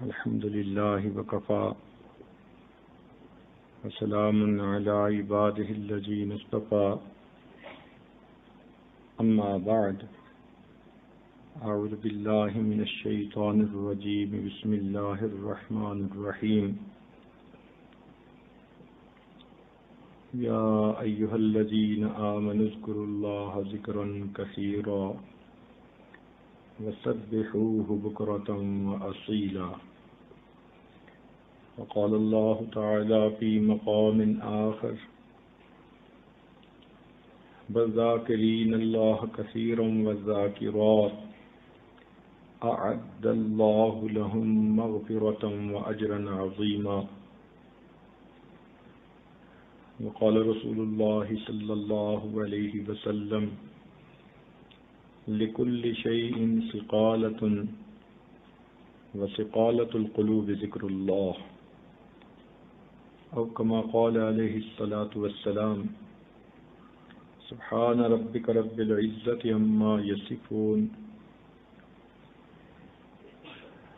الحمد لله وكفى وسلام على عباده الذين اصطفى أما بعد أعوذ بالله من الشيطان الرجيم بسم الله الرحمن الرحيم يا أيها الذين آمنوا اذكروا الله ذكرا كثيرا وسبحوه بكرة وأصيلا وقال الله تعالى في مقام آخر والذاكرين الله كثيرا والذاكرات أعد الله لهم مغفرة وأجرا عظيما وقال رسول الله صلى الله عليه وسلم لكل شيء سقالة وسقالة القلوب ذكر الله أو كما قال عليه الصلاة والسلام سبحان ربك رب العزة عما يصفون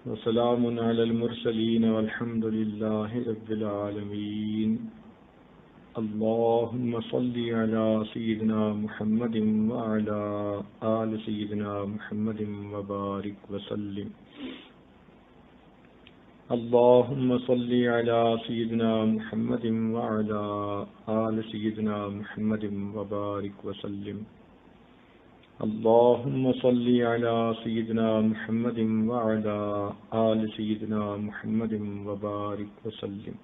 وسلام على المرسلين والحمد لله رب العالمين اللهم صل على سيدنا محمد وعلى آل سيدنا محمد وبارك وسلم اللهم صل على سيدنا محمد وعلى آل سيدنا محمد وبارك وسلم اللهم صل على سيدنا محمد وعلى آل سيدنا محمد وبارك وسلم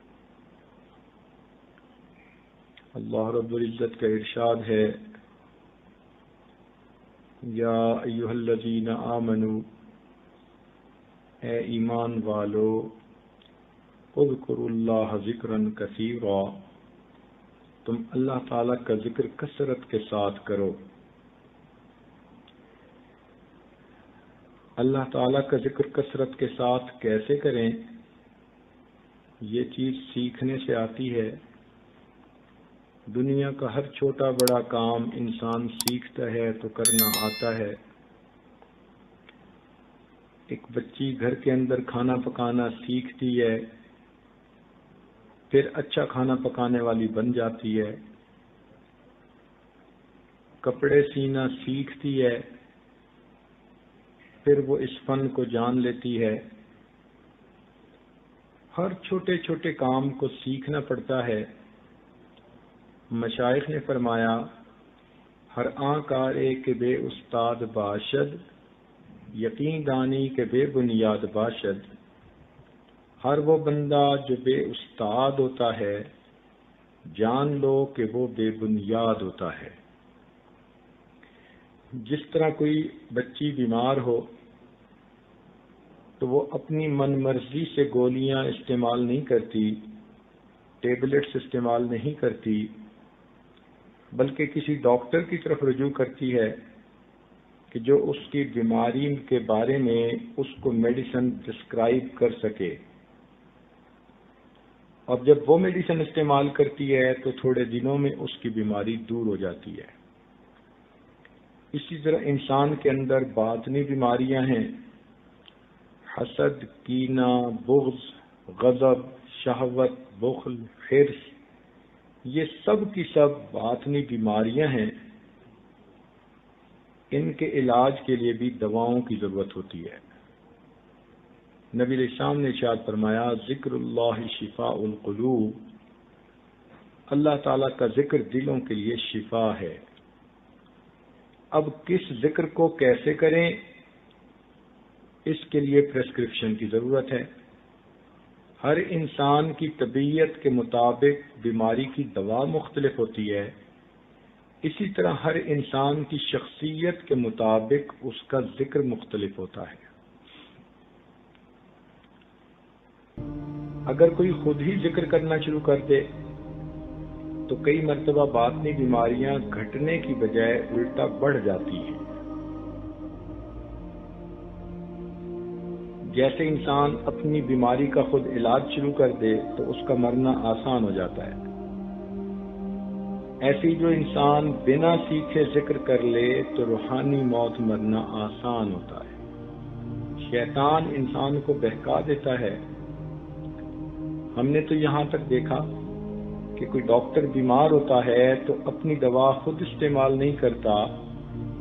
اللہ رب العزت کا ارشاد ہے یا ایھا الذین آمنوا اے ایمان والو اذکروا اللہ ذکرا کثیرا تم اللہ تعالیٰ کا ذکر کثرت کے ساتھ کرو. اللہ تعالیٰ کا ذکر کثرت کے ساتھ کیسے کریں؟ یہ چیز سیکھنے سے آتی ہے. دنیا کا ہر چھوٹا بڑا کام انسان سیکھتا ہے تو کرنا آتا ہے. ایک بچی گھر کے اندر کھانا پکانا سیکھتی ہے، پھر اچھا کھانا پکانے والی بن جاتی ہے. کپڑے سینا سیکھتی ہے، پھر وہ اس فن کو جان لیتی ہے. ہر چھوٹے چھوٹے کام کو سیکھنا پڑتا ہے. مشائخ نے فرمایا ہر آن کارے کے بے استاد باشد، یقین دانی کے بے بنیاد باشد. ہر وہ بندہ جو بے استاد ہوتا ہے جان لو کہ وہ بے بنیاد ہوتا ہے. جس طرح کوئی بچی بیمار ہو تو وہ اپنی من مرضی سے گولیاں استعمال نہیں کرتی، ٹیبلٹس استعمال نہیں کرتی، بلکہ کسی ڈاکٹر کی طرف رجوع کرتی ہے کہ جو اس کی بیماری کے بارے میں اس کو میڈیسن پرسکرائب کر سکے. اور جب وہ میڈیسن استعمال کرتی ہے تو تھوڑے دنوں میں اس کی بیماری دور ہو جاتی ہے. اسی طرح انسان کے اندر باطنی بیماریاں ہیں، حسد، کینہ، بغض، غضب، شہوت، بخل، حرص، یہ سب کی سب باطنی بیماریاں ہیں. ان کے علاج کے لیے بھی دواؤں کی ضرورت ہوتی ہے. نبی علیہ السلام نے ارشاد فرمایا ذکر اللہ شفاء القلوب، اللہ تعالیٰ کا ذکر دلوں کے لیے شفا ہے. اب کس ذکر کو کیسے کریں، اس کے لیے پرسکرپشن کی ضرورت ہے. ہر انسان کی طبیعت کے مطابق بیماری کی دوا مختلف ہوتی ہے. اسی طرح ہر انسان کی شخصیت کے مطابق اس کا ذکر مختلف ہوتا ہے. اگر کوئی خود ہی ذکر کرنا شروع کر دے تو کئی مرتبہ باطنی بیماریاں گھٹنے کی بجائے الٹا بڑھ جاتی ہیں. جیسے انسان اپنی بیماری کا خود علاج شروع کر دے تو اس کا مرنا آسان ہو جاتا ہے، ایسی جو انسان بنا سیکھے ذکر کر لے تو روحانی موت مرنا آسان ہوتا ہے. شیطان انسان کو بہکا دیتا ہے۔ ہم نے تو یہاں تک دیکھا کہ کوئی ڈاکٹر بیمار ہوتا ہے تو اپنی دوا خود استعمال نہیں کرتا،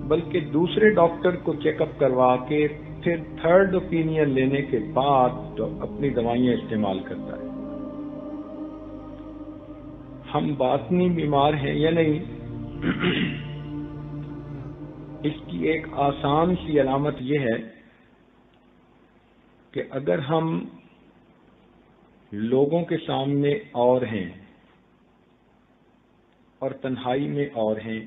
بلکہ دوسرے ڈاکٹر کو چیک اپ کروا کے پھر تھرڈ اوپینین لینے کے بعد اپنی دوائیاں استعمال کرتا ہے۔ ہم باطنی بیمار ہیں یا نہیں، اس کی ایک آسان سی علامت یہ ہے کہ اگر ہم لوگوں کے سامنے اور ہیں اور تنہائی میں اور ہیں،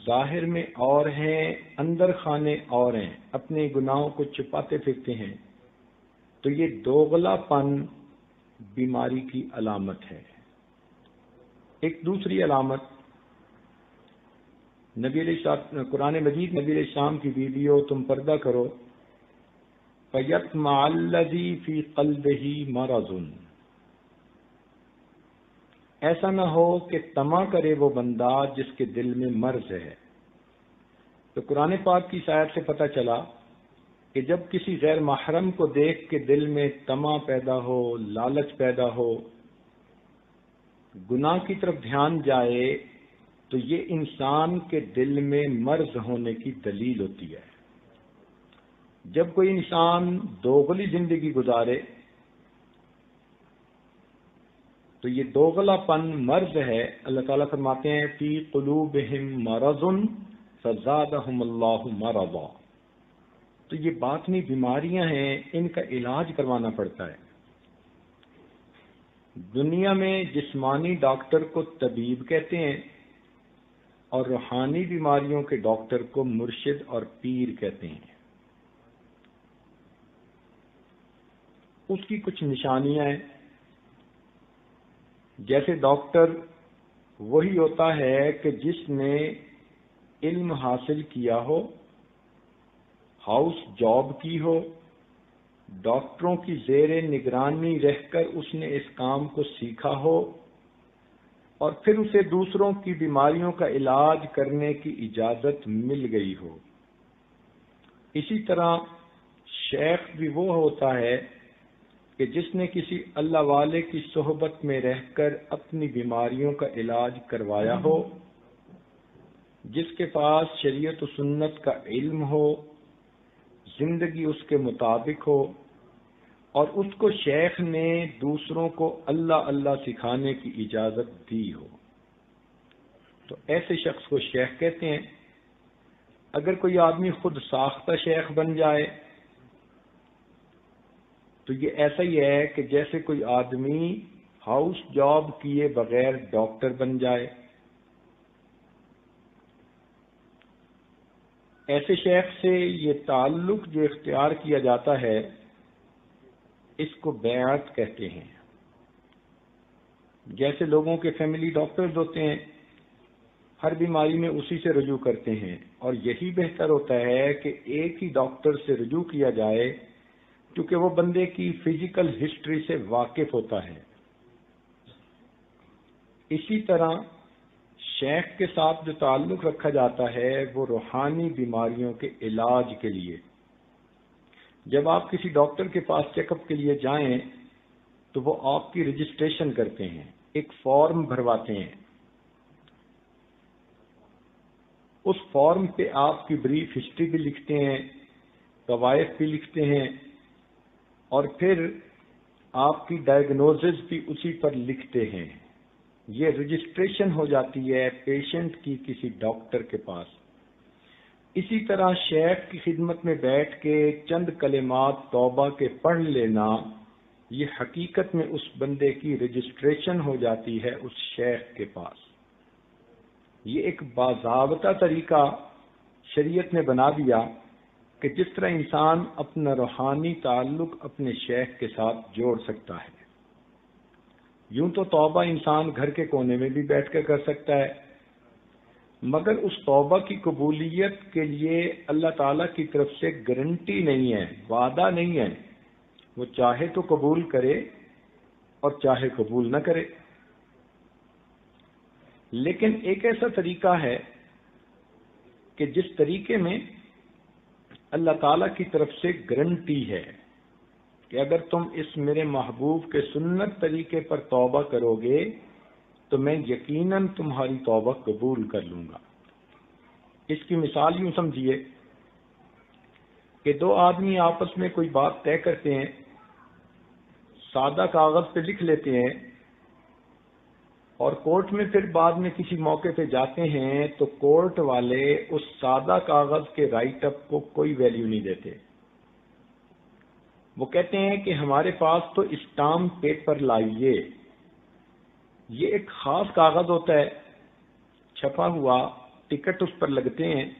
ظاہر میں اور ہیں، اندر خانے اور ہیں، اپنے گناہوں کو چھپاتے پھرتے ہیں، تو یہ دوغلا پن بیماری کی علامت ہے۔ ایک دوسری علامت، قرآن مجید نبی علیہ السلام کی ویڈیو تم پردہ کرو، فَيَطْمَعَ الَّذِي فِي قَلْبِهِ مَرَضٌ، ایسا نہ ہو کہ طمع کرے وہ بندہ جس کے دل میں مرض ہے۔ تو قرآن پاک کی آیت سے پتہ چلا کہ جب کسی غیر محرم کو دیکھ کے دل میں طمع پیدا ہو، لالچ پیدا ہو، گناہ کی طرف دھیان جائے، تو یہ انسان کے دل میں مرض ہونے کی دلیل ہوتی ہے۔ جب کوئی انسان دوغلی زندگی گزارے تو یہ دوغلا پن مرض ہے۔ اللہ تعالیٰ فرماتے ہیں فی قلوبہم مرض فزادہم اللہ مرضا، تو یہ باطنی بیماریاں ہیں، ان کا علاج کروانا پڑتا ہے۔ دنیا میں جسمانی ڈاکٹر کو طبیب کہتے ہیں اور روحانی بیماریوں کے ڈاکٹر کو مرشد اور پیر کہتے ہیں۔ اس کی کچھ نشانیاں ہیں، جیسے ڈاکٹر وہی ہوتا ہے کہ جس نے علم حاصل کیا ہو، ہاؤس جاب کی ہو، ڈاکٹروں کی زیر نگرانی رہ کر اس نے اس کام کو سیکھا ہو اور پھر اسے دوسروں کی بیماریوں کا علاج کرنے کی اجازت مل گئی ہو۔ اسی طرح شیخ بھی وہ ہوتا ہے کہ جس نے کسی اللہ والے کی صحبت میں رہ کر اپنی بیماریوں کا علاج کروایا ہو، جس کے پاس شریعت و سنت کا علم ہو، زندگی اس کے مطابق ہو، اور اس کو شیخ نے دوسروں کو اللہ اللہ سکھانے کی اجازت دی ہو، تو ایسے شخص کو شیخ کہتے ہیں۔ اگر کوئی آدمی خود ساختہ شیخ بن جائے تو یہ ایسا ہی ہے کہ جیسے کوئی آدمی ہاؤس جاب کیے بغیر ڈاکٹر بن جائے۔ ایسے شیخ سے یہ تعلق جو اختیار کیا جاتا ہے، اس کو بیعت کہتے ہیں۔ جیسے لوگوں کے فیملی ڈاکٹرز ہوتے ہیں، ہر بیماری میں اسی سے رجوع کرتے ہیں، اور یہی بہتر ہوتا ہے کہ ایک ہی ڈاکٹر سے رجوع کیا جائے، کیونکہ وہ بندے کی فزیکل ہسٹری سے واقف ہوتا ہے۔ اسی طرح شیخ کے ساتھ جو تعلق رکھا جاتا ہے وہ روحانی بیماریوں کے علاج کے لیے۔ جب آپ کسی ڈاکٹر کے پاس چیک اپ کے لیے جائیں تو وہ آپ کی رجسٹریشن کرتے ہیں، ایک فارم بھرواتے ہیں۔ اس فارم پہ آپ کی بریف ہسٹری بھی لکھتے ہیں، طوائف بھی لکھتے ہیں، اور پھر آپ کی ڈائگنوزز بھی اسی پر لکھتے ہیں۔ یہ رجسٹریشن ہو جاتی ہے پیشنٹ کی کسی ڈاکٹر کے پاس۔ اسی طرح شیخ کی خدمت میں بیٹھ کے چند کلمات توبہ کے پڑھ لینا، یہ حقیقت میں اس بندے کی رجسٹریشن ہو جاتی ہے اس شیخ کے پاس۔ یہ ایک باضابطہ طریقہ شریعت نے بنا دیا کہ جس طرح انسان اپنا روحانی تعلق اپنے شیخ کے ساتھ جوڑ سکتا ہے۔ یوں تو توبہ انسان گھر کے کونے میں بھی بیٹھ کر کر سکتا ہے، مگر اس توبہ کی قبولیت کے لیے اللہ تعالیٰ کی طرف سے گارنٹی نہیں ہے، وعدہ نہیں ہے۔ وہ چاہے تو قبول کرے اور چاہے قبول نہ کرے۔ لیکن ایک ایسا طریقہ ہے کہ جس طریقے میں اللہ تعالیٰ کی طرف سے گارنٹی ہے کہ اگر تم اس میرے محبوب کے سنت طریقے پر توبہ کرو گے تو میں یقیناً تمہاری توبہ قبول کر لوں گا۔ اس کی مثال یوں سمجھیے کہ دو آدمی آپس میں کوئی بات طے کرتے ہیں، سادہ کاغذ پہ لکھ لیتے ہیں اور کورٹ میں پھر بعد میں کسی موقع پہ جاتے ہیں تو کورٹ والے اس سادہ کاغذ کے رائٹ اپ کو کوئی ویلیو نہیں دیتے۔ وہ کہتے ہیں کہ ہمارے پاس تو اسٹامپ پیپر لائیے، یہ ایک خاص کاغذ ہوتا ہے چھپا ہوا، ٹکٹ اس پر لگتے ہیں،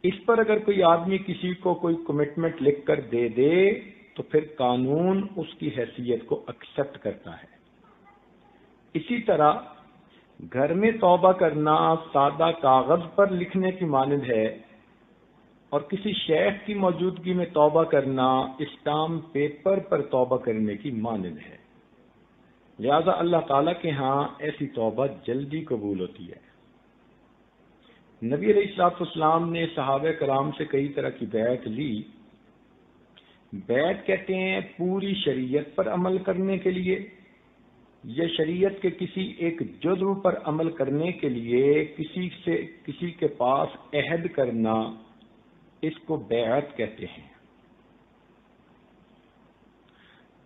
اس پر اگر کوئی آدمی کسی کو کوئی کمٹمنٹ لکھ کر دے دے تو پھر قانون اس کی حیثیت کو ایکسپٹ کرتا ہے۔ اسی طرح گھر میں توبہ کرنا سادہ کاغذ پر لکھنے کی مانند ہے اور کسی شیخ کی موجودگی میں توبہ کرنا اسٹامپ پیپر پر توبہ کرنے کی مانند ہے۔ لہذا اللہ تعالیٰ کے ہاں ایسی توبہ جلدی قبول ہوتی ہے۔ نبی علیہ الصلوۃ والسلام نے صحابہ کرام سے کئی طرح کی بیعت لی۔ بیعت کہتے ہیں پوری شریعت پر عمل کرنے کے لیے یا شریعت کے کسی ایک جزو پر عمل کرنے کے لیے کسی کے پاس عہد کرنا، اس کو بیعت کہتے ہیں۔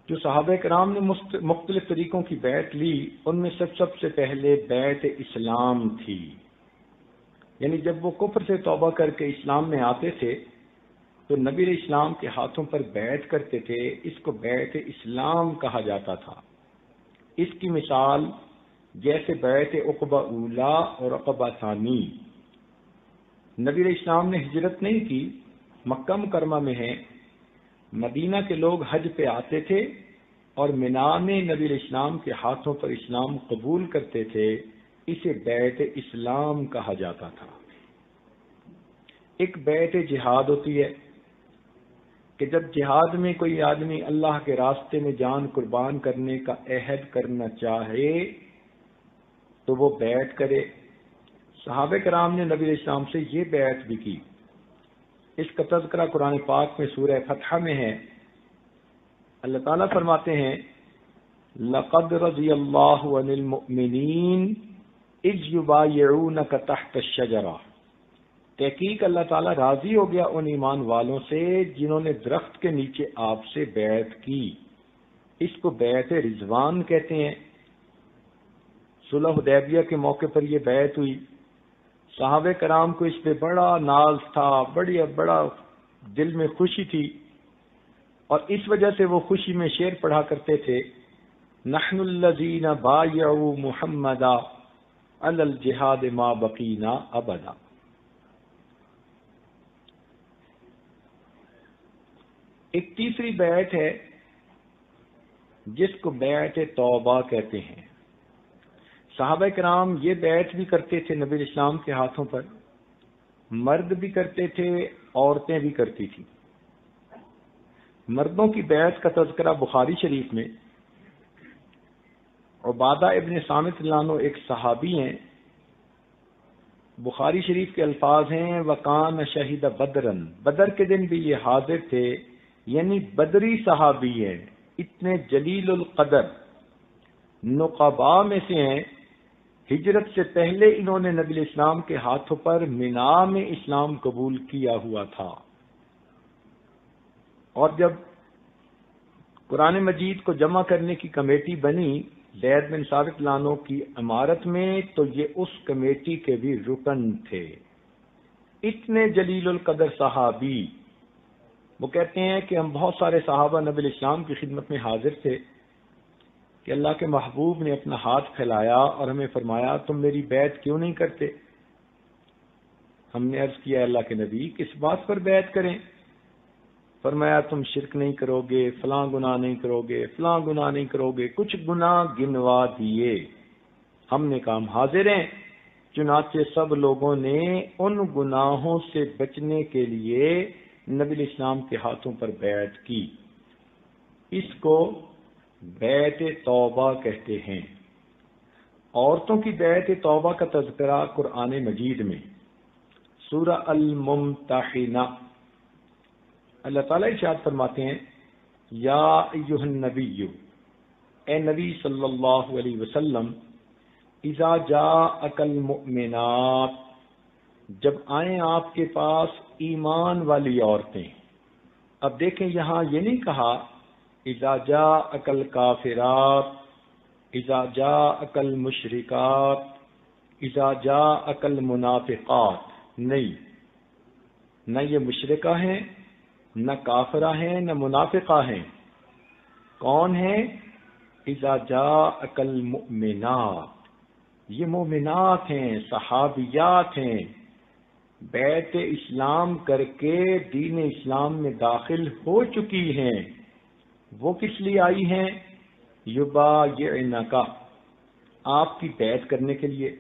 جو صحابہ کرام نے مختلف طریقوں کی بیعت لی ان میں سب سے پہلے بیعت اسلام تھی، یعنی جب وہ کفر سے توبہ کر کے اسلام میں آتے تھے تو نبی علیہ السلام کے ہاتھوں پر بیعت کرتے تھے، اس کو بیعت اسلام کہا جاتا تھا۔ اس کی مثال جیسے بیعت عقبہ اولا اور عقبہ ثانی۔ نبی علیہ السلام نے ہجرت نہیں کی، مکہ مکرمہ میں ہیں، مدینہ کے لوگ حج پہ آتے تھے اور مینا میں نبی علیہ السلام کے ہاتھوں پر اسلام قبول کرتے تھے، اسے بیعت اسلام کہا جاتا تھا۔ ایک بیعت جہاد ہوتی ہے کہ جب جہاد میں کوئی آدمی اللہ کے راستے میں جان قربان کرنے کا عہد کرنا چاہے تو وہ بیعت کرے۔ صحابہ کرام نے نبی علیہ السلام سے یہ بیعت بھی کی۔ اس کا تذکرہ قرآن پاک میں سورہ فتح میں ہے۔ اللہ تعالیٰ فرماتے ہیں لَقَدْ رَضِيَ اللَّهُ عَنِ الْمُؤْمِنِينَ اِذْ يُبَايِعُونَكَ تَحْتَ الشَّجَرَةِ، تحقیق اللہ تعالیٰ راضی ہو گیا ان ایمان والوں سے جنہوں نے درخت کے نیچے آپ سے بیعت کی۔ اس کو بیعت رضوان کہتے ہیں۔ صلح حدیبیہ کے موقع پر یہ بیعت ہوئی، صحابہ کرام کو اس پہ بڑا ناز تھا، بڑا دل میں خوشی تھی اور اس وجہ سے وہ خوشی میں شعر پڑھا کرتے تھے نحن الذین بایعوا محمدا علی الجہاد ما بقینا ابدا۔ ایک تیسری بیعت ہے جس کو بیعت توبہ کہتے ہیں۔ صحابہ کرام یہ بیعت بھی کرتے تھے نبی علیہ السلام کے ہاتھوں پر، مرد بھی کرتے تھے، عورتیں بھی کرتی تھیں۔ مردوں کی بیعت کا تذکرہ بخاری شریف میں، عبادہ ابن صامت اللہ عنہ ایک صحابی ہیں، بخاری شریف کے الفاظ ہیں وَقَانَ شَهِدَ بَدْرًا، بدر کے دن بھی یہ حاضر تھے، یعنی بدری صحابی ہیں، اتنے جلیل القدر نقباء میں سے ہیں۔ ہجرت سے پہلے انہوں نے نبی علیہ السلام کے ہاتھوں پر مینا میں اسلام قبول کیا ہوا تھا، اور جب قرآن مجید کو جمع کرنے کی کمیٹی بنی زید بن ثابت لانو کی امارت میں تو یہ اس کمیٹی کے بھی رکن تھے۔ اتنے جلیل القدر صحابی، وہ کہتے ہیں کہ ہم بہت سارے صحابہ نبی علیہ السلام کی خدمت میں حاضر تھے کہ اللہ کے محبوب نے اپنا ہاتھ پھیلایا اور ہمیں فرمایا تم میری بیعت کیوں نہیں کرتے؟ ہم نے عرض کیا اللہ کے نبی کس بات پر بیعت کریں؟ فرمایا تم شرک نہیں کرو گے، فلاں گناہ نہیں کرو گے، فلاں گناہ نہیں کرو گے، کچھ گناہ گنوا دیے۔ ہم نے کہا ہم حاضر ہیں، چنانچہ سب لوگوں نے ان گناہوں سے بچنے کے لیے نبی علیہ السلام کے ہاتھوں پر بیعت کی۔ اس کو بیعت توبہ کہتے ہیں۔ عورتوں کی بیعت توبہ کا تذکرہ قرآن مجید میں سورہ الممتحنہ اللہ تعالیٰ ارشاد فرماتے ہیں یا ایھا النبی، اے نبی صلی اللہ علیہ وسلم، اذا جاءک المؤمنات، جب آئیں آپ کے پاس ایمان والی عورتیں۔ اب دیکھیں یہاں یہ نہیں کہا اذا جاءک الکافرات، اذا جاءک المشرکات، اذا جاءک المنافقات، نہیں، نہ یہ مشرکہ ہیں، نہ کافرہ ہیں، نہ منافقہ ہیں۔ کون ہیں؟ اذا جاءک المؤمنات، یہ مومنات ہیں، صحابیات ہیں، بیعت اسلام کر کے دین اسلام میں داخل ہو چکی ہیں۔ وہ کس لیے آئی ہیں؟ یبایعنک، آپ کی بیعت کرنے کے لیے۔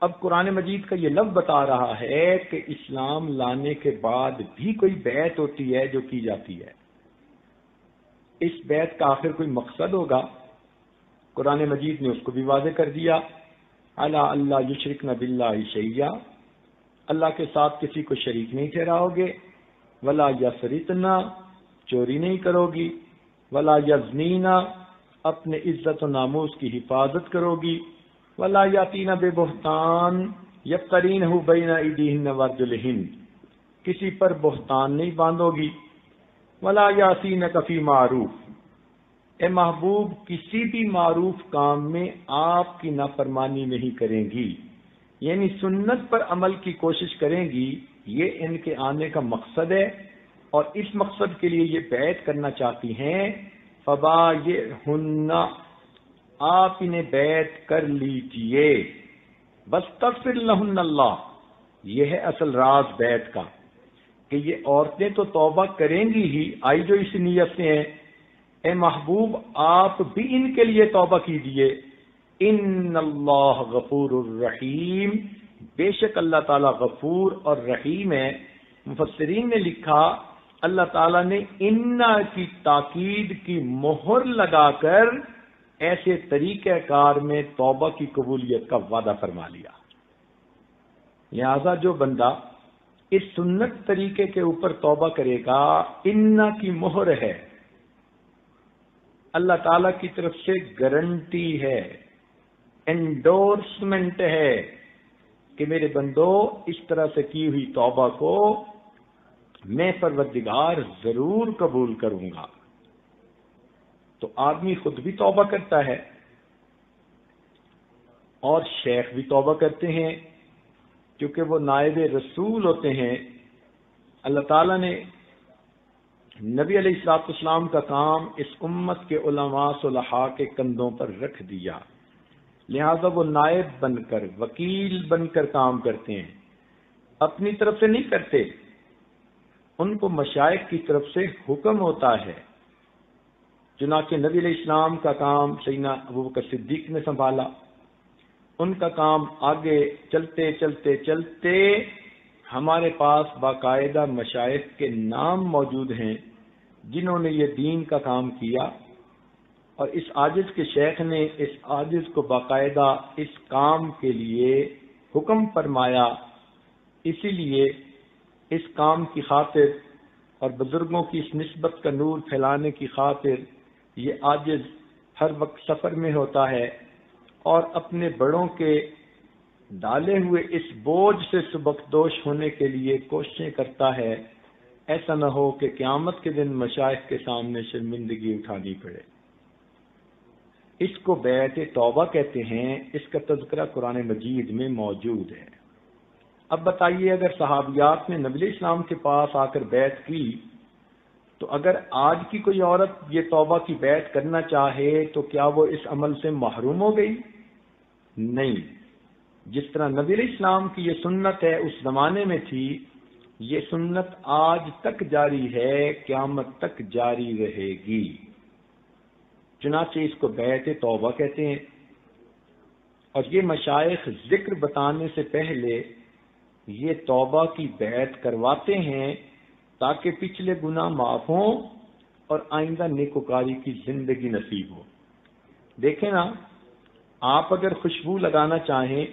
اب قرآن مجید کا یہ لفظ بتا رہا ہے کہ اسلام لانے کے بعد بھی کوئی بیعت ہوتی ہے جو کی جاتی ہے۔ اس بیعت کا آخر کوئی مقصد ہوگا، قرآن مجید نے اس کو بھی واضح کر دیا، الا اللہ یشرکن باللہ شیئا، اللہ کے ساتھ کسی کو شریک نہیں ٹھہراؤ گے، ولا یسرقن، چوری نہیں کرو گی، ولا یزنین، اپنے عزت و ناموس کی حفاظت کرو گی، ولا یاتین ببہتان یفترینہ بین ایدیہن وارجلہن، کسی پر بہتان نہیں باندھو گی، ولا یعصینک فی معروف، اے محبوب کسی بھی معروف کام میں آپ کی نافرمانی نہیں کریں گی، یعنی سنت پر عمل کی کوشش کریں گی۔ یہ ان کے آنے کا مقصد ہے، اور اس مقصد کے لیے یہ بیعت کرنا چاہتی ہیں۔ فبایعہن، آپ انہیں بیعت کر لیجئے، واستغفر لہن اللہ، یہ ہے اصل راز بیعت کا، کہ یہ عورتیں تو توبہ کریں گی ہی، آئی جو اس نیت سے ہیں، اے محبوب آپ بھی ان کے لیے توبہ کیجئے۔ ان اللہ غفور الرحیم، بے شک اللہ تعالیٰ غفور اور رحیم ہے۔ مفسرین نے لکھا اللہ تعالیٰ نے ان کی تاکید کی مہر لگا کر ایسے طریقہ کار میں توبہ کی قبولیت کا وعدہ فرما لیا۔ لہذا جو بندہ اس سنت طریقے کے اوپر توبہ کرے گا، ان کی مہر ہے، اللہ تعالیٰ کی طرف سے گارنٹی ہے، انڈورسمنٹ ہے کہ میرے بندو اس طرح سے کی ہوئی توبہ کو میں پروردگار ضرور قبول کروں گا۔ تو آدمی خود بھی توبہ کرتا ہے اور شیخ بھی توبہ کرتے ہیں، کیونکہ وہ نائب رسول ہوتے ہیں۔ اللہ تعالیٰ نے نبی علیہ الصلوۃ والسلام کا کام اس امت کے علماء صلحاء کے کندھوں پر رکھ دیا، لہذا وہ نائب بن کر، وکیل بن کر کام کرتے ہیں، اپنی طرف سے نہیں کرتے، ان کو مشائخ کی طرف سے حکم ہوتا ہے۔ چنانچہ نبی علیہ السلام کا کام سیدنا ابوبکر صدیق نے سنبھالا، ان کا کام آگے چلتے چلتے چلتے ہمارے پاس باقاعدہ مشائخ کے نام موجود ہیں جنہوں نے یہ دین کا کام کیا، اور اس عاجز کے شیخ نے اس عاجز کو باقاعدہ اس کام کے لیے حکم فرمایا۔ اسی لیے اس کام کی خاطر اور بزرگوں کی اس نسبت کا نور پھیلانے کی خاطر یہ عاجز ہر وقت سفر میں ہوتا ہے اور اپنے بڑوں کے ڈالے ہوئے اس بوجھ سے سبکدوش ہونے کے لیے کوششیں کرتا ہے، ایسا نہ ہو کہ قیامت کے دن مشائخ کے سامنے شرمندگی اٹھانی پڑے۔ اس کو بیعت توبہ کہتے ہیں، اس کا تذکرہ قرآن مجید میں موجود ہے۔ اب بتائیے، اگر صحابیات نے نبی علیہ السلام کے پاس آ کر بیعت کی، تو اگر آج کی کوئی عورت یہ توبہ کی بیعت کرنا چاہے تو کیا وہ اس عمل سے محروم ہو گئی؟ نہیں، جس طرح نبی علیہ السلام کی یہ سنت ہے اس زمانے میں تھی، یہ سنت آج تک جاری ہے، قیامت تک جاری رہے گی۔ چنانچہ اس کو بیعت توبہ کہتے ہیں، اور یہ مشائخ ذکر بتانے سے پہلے یہ توبہ کی بیعت کرواتے ہیں تاکہ پچھلے گناہ معاف ہوں اور آئندہ نیکوکاری کی زندگی نصیب ہو۔ دیکھیں نا، آپ اگر خوشبو لگانا چاہیں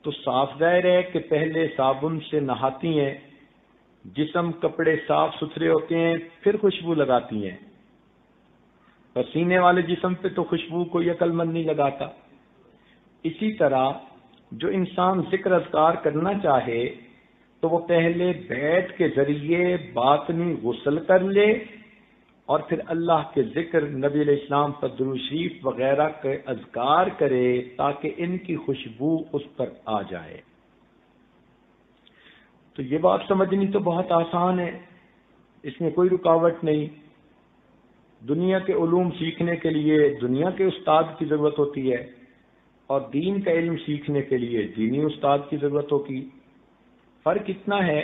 تو صاف ظاہر ہے کہ پہلے صابن سے نہاتی ہیں، جسم کپڑے صاف ستھرے ہوتے ہیں پھر خوشبو لگاتی ہیں، پسینے والے جسم پہ تو خوشبو کوئی عقل مند نہیں لگاتا۔ اسی طرح جو انسان ذکر اذکار کرنا چاہے تو وہ پہلے بیت کے ذریعے باطنی غسل کر لے اور پھر اللہ کے ذکر، نبی علیہ السلام پر درود شریف وغیرہ کے اذکار کرے تاکہ ان کی خوشبو اس پر آ جائے۔ تو یہ بات سمجھنی تو بہت آسان ہے، اس میں کوئی رکاوٹ نہیں۔ دنیا کے علوم سیکھنے کے لیے دنیا کے استاد کی ضرورت ہوتی ہے اور دین کا علم سیکھنے کے لیے دینی استاد کی ضرورت ہوگی۔ فرق اتنا ہے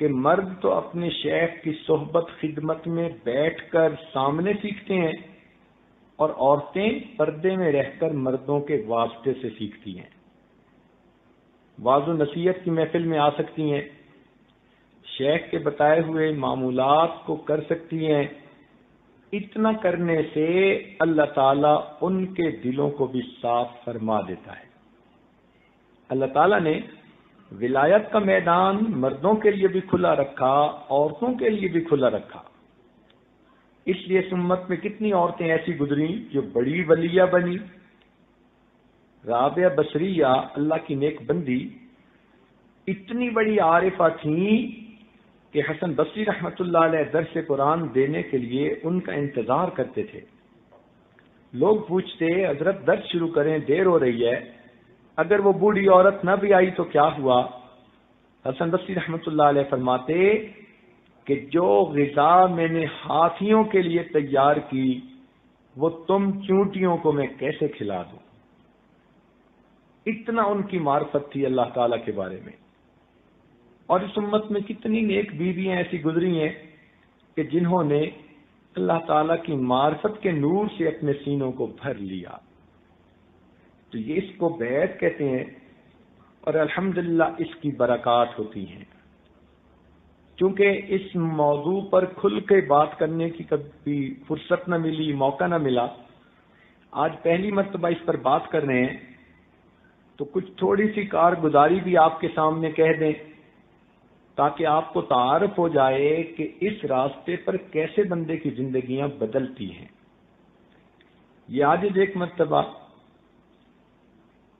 کہ مرد تو اپنے شیخ کی صحبت خدمت میں بیٹھ کر سامنے سیکھتے ہیں اور عورتیں پردے میں رہ کر مردوں کے واسطے سے سیکھتی ہیں۔ واعظ و نصیحت کی محفل میں آ سکتی ہیں، شیخ کے بتائے ہوئے معمولات کو کر سکتی ہیں۔ اتنا کرنے سے اللہ تعالیٰ ان کے دلوں کو بھی صاف فرما دیتا ہے۔ اللہ تعالیٰ نے ولایت کا میدان مردوں کے لیے بھی کھلا رکھا، عورتوں کے لیے بھی کھلا رکھا۔ اس لیے اس امت میں کتنی عورتیں ایسی گزری جو بڑی ولیہ بنی۔ رابعہ بصریہ اللہ کی نیک بندی اتنی بڑی عارفہ تھیں کہ حسن بصری رحمۃ اللہ علیہ درس قرآن دینے کے لیے ان کا انتظار کرتے تھے۔ لوگ پوچھتے حضرت درس شروع کریں، دیر ہو رہی ہے، اگر وہ بوڑھی عورت نہ بھی آئی تو کیا ہوا؟ حسن بصری رحمۃ اللہ علیہ فرماتے کہ جو غذا میں نے ہاتھیوں کے لیے تیار کی وہ تم چونٹیوں کو میں کیسے کھلا دوں؟ اتنا ان کی معرفت تھی اللہ تعالیٰ کے بارے میں۔ اور اس امت میں کتنی نیک بیویاں ایسی گزری ہیں کہ جنہوں نے اللہ تعالیٰ کی معرفت کے نور سے اپنے سینوں کو بھر لیا۔ تو یہ اس کو بیعت کہتے ہیں اور الحمدللہ اس کی برکات ہوتی ہیں۔ چونکہ اس موضوع پر کھل کے بات کرنے کی کبھی فرصت نہ ملی، موقع نہ ملا، آج پہلی مرتبہ اس پر بات کر رہے ہیں، تو کچھ تھوڑی سی کارگزاری بھی آپ کے سامنے کہہ دیں تاکہ آپ کو تعارف ہو جائے کہ اس راستے پر کیسے بندے کی زندگیاں بدلتی ہیں۔ یہ آج ایک مرتبہ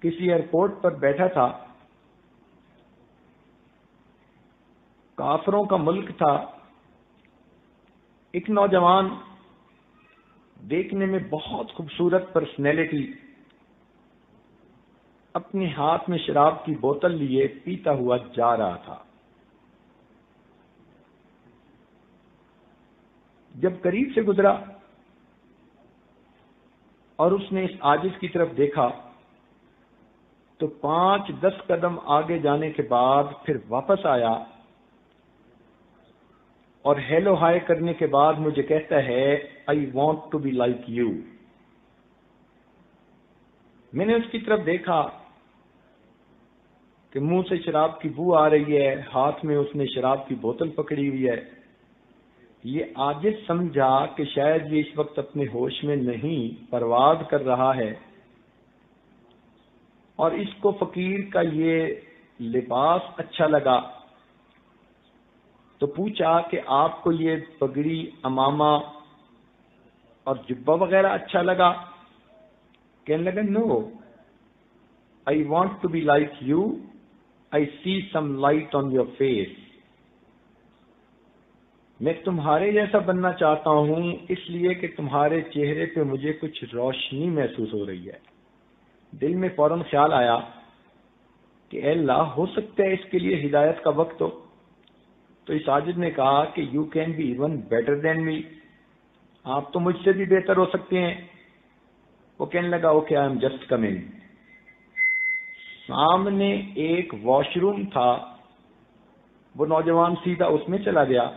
کسی ایئرپورٹ پر بیٹھا تھا، کافروں کا ملک تھا، ایک نوجوان دیکھنے میں بہت خوبصورت پرسنالٹی اپنے ہاتھ میں شراب کی بوتل لیے پیتا ہوا جا رہا تھا۔ جب قریب سے گزرا اور اس نے اس عاجز کی طرف دیکھا تو 5-10 قدم آگے جانے کے بعد پھر واپس آیا اور ہیلو ہائے کرنے کے بعد مجھے کہتا ہے I want to be like you. میں نے اس کی طرف دیکھا کہ منہ سے شراب کی بو آ رہی ہے، ہاتھ میں اس نے شراب کی بوتل پکڑی ہوئی ہے۔ یہ عاجز سمجھا کہ شاید یہ اس وقت اپنے ہوش میں نہیں، پرواز کر رہا ہے، اور اس کو فقیر کا یہ لباس اچھا لگا تو پوچھا کہ آپ کو یہ پگڑی، امامہ اور جبہ وغیرہ اچھا لگا؟ کہنے لگا no, I want to be like you, I see some light on your face. میں تمہارے جیسا بننا چاہتا ہوں اس لیے کہ تمہارے چہرے پہ مجھے کچھ روشنی محسوس ہو رہی ہے۔ دل میں فوراً خیال آیا کہ اے اللہ، ہو سکتا ہے اس کے لیے ہدایت کا وقت ہو۔ تو اس عاجز نے کہا کہ you can be even better than me, آپ تو مجھ سے بھی بہتر ہو سکتے ہیں۔ وہ کہنے لگا okay I am just coming. سامنے ایک واش روم تھا، وہ نوجوان سیدھا اس میں چلا گیا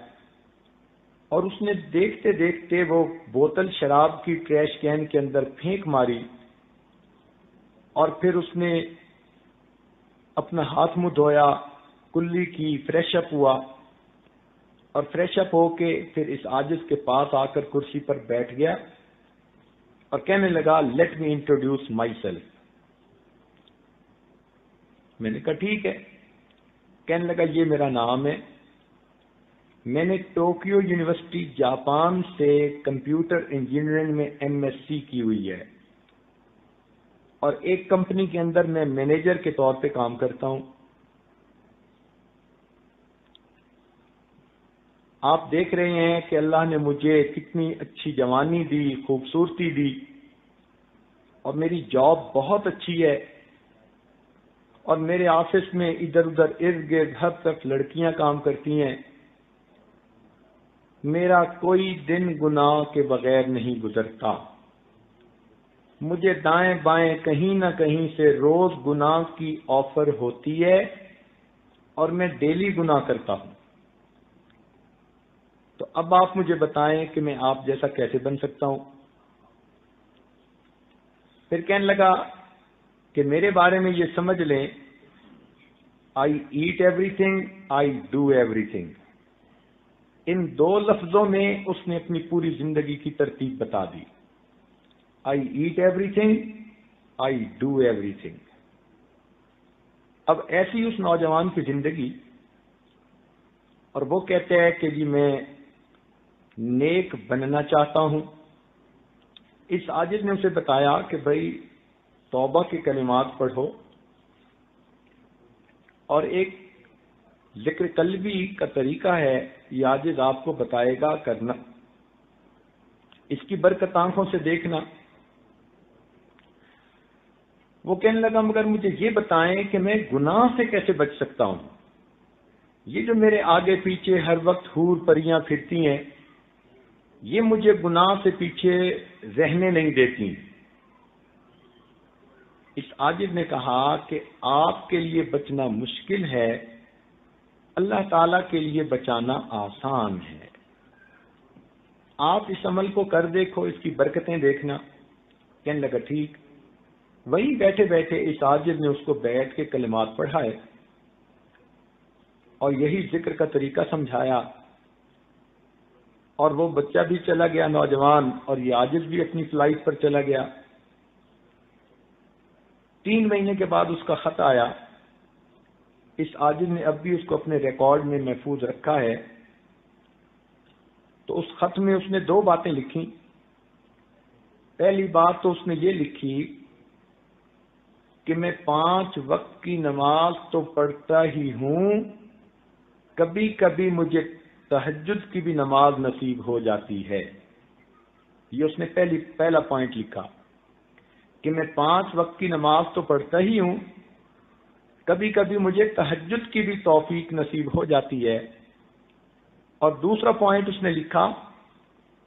اور اس نے دیکھتے دیکھتے وہ بوتل شراب کی ٹریش کین کے اندر پھینک ماری، اور پھر اس نے اپنا ہاتھ منہ دھویا، کلی کی، فریش اپ ہوا، اور فریش اپ ہو کے پھر اس عاجز کے پاس آ کر کرسی پر بیٹھ گیا اور کہنے لگا let me introduce my self. میں نے کہا ٹھیک ہے۔ کہنے لگا یہ میرا نام ہے، میں نے ٹوکیو یونیورسٹی جاپان سے کمپیوٹر انجینئرنگ میں MSc کی ہوئی ہے، اور ایک کمپنی کے اندر میں مینیجر کے طور پہ کام کرتا ہوں۔ آپ دیکھ رہے ہیں کہ اللہ نے مجھے کتنی اچھی جوانی دی، خوبصورتی دی، اور میری جاب بہت اچھی ہے، اور میرے آفس میں ادھر ادھر ارد گرد ہر طرف لڑکیاں کام کرتی ہیں۔ میرا کوئی دن گناہ کے بغیر نہیں گزرتا، مجھے دائیں بائیں کہیں نہ کہیں سے روز گناہ کی آفر ہوتی ہے، اور میں ڈیلی گناہ کرتا ہوں۔ تو اب آپ مجھے بتائیں کہ میں آپ جیسا کیسے بن سکتا ہوں؟ پھر کہنے لگا کہ میرے بارے میں یہ سمجھ لیں، I eat everything, I do everything. ان دو لفظوں میں اس نے اپنی پوری زندگی کی ترتیب بتا دی۔ I eat everything, I do everything. اب ایسی اس نوجوان کی زندگی، اور وہ کہتے ہیں کہ جی میں نیک بننا چاہتا ہوں۔ اس عاجز نے اسے بتایا کہ بھائی توبہ کے کلمات پڑھو، اور ایک ذکر قلبی کا طریقہ ہے، یہ عاجز آپ کو بتائے گا کرنا، اس کی برکت آنکھوں سے دیکھنا۔ وہ کہنے لگا مگر مجھے یہ بتائیں کہ میں گناہ سے کیسے بچ سکتا ہوں؟ یہ جو میرے آگے پیچھے ہر وقت حور پریاں پھرتی ہیں، یہ مجھے گناہ سے پیچھے رہنے نہیں دیتی۔ اس عاجز نے کہا کہ آپ کے لیے بچنا مشکل ہے، اللہ تعالی کے لیے بچانا آسان ہے۔ آپ اس عمل کو کر دیکھو، اس کی برکتیں دیکھنا۔ کہنے لگا ٹھیک۔ وہیں بیٹھے بیٹھے اس عاجز نے اس کو بیٹھ کے کلمات پڑھائے، اور یہی ذکر کا طریقہ سمجھایا، اور وہ بچہ بھی چلا گیا نوجوان، اور یہ عاجز بھی اپنی فلائٹ پر چلا گیا۔ 3 مہینے کے بعد اس کا خط آیا۔ اس عاجز نے اب بھی اس کو اپنے ریکارڈ میں محفوظ رکھا ہے۔ تو اس خط میں اس نے 2 باتیں لکھی۔ پہلی بات تو اس نے یہ لکھی کہ میں 5 وقت کی نماز تو پڑھتا ہی ہوں، کبھی کبھی مجھے تہجد کی بھی نماز نصیب ہو جاتی ہے۔ یہ اس نے پہلا پوائنٹ لکھا کہ میں 5 وقت کی نماز تو پڑھتا ہی ہوں، کبھی کبھی مجھے تہجد کی بھی توفیق نصیب ہو جاتی ہے۔ اور دوسرا پوائنٹ اس نے لکھا،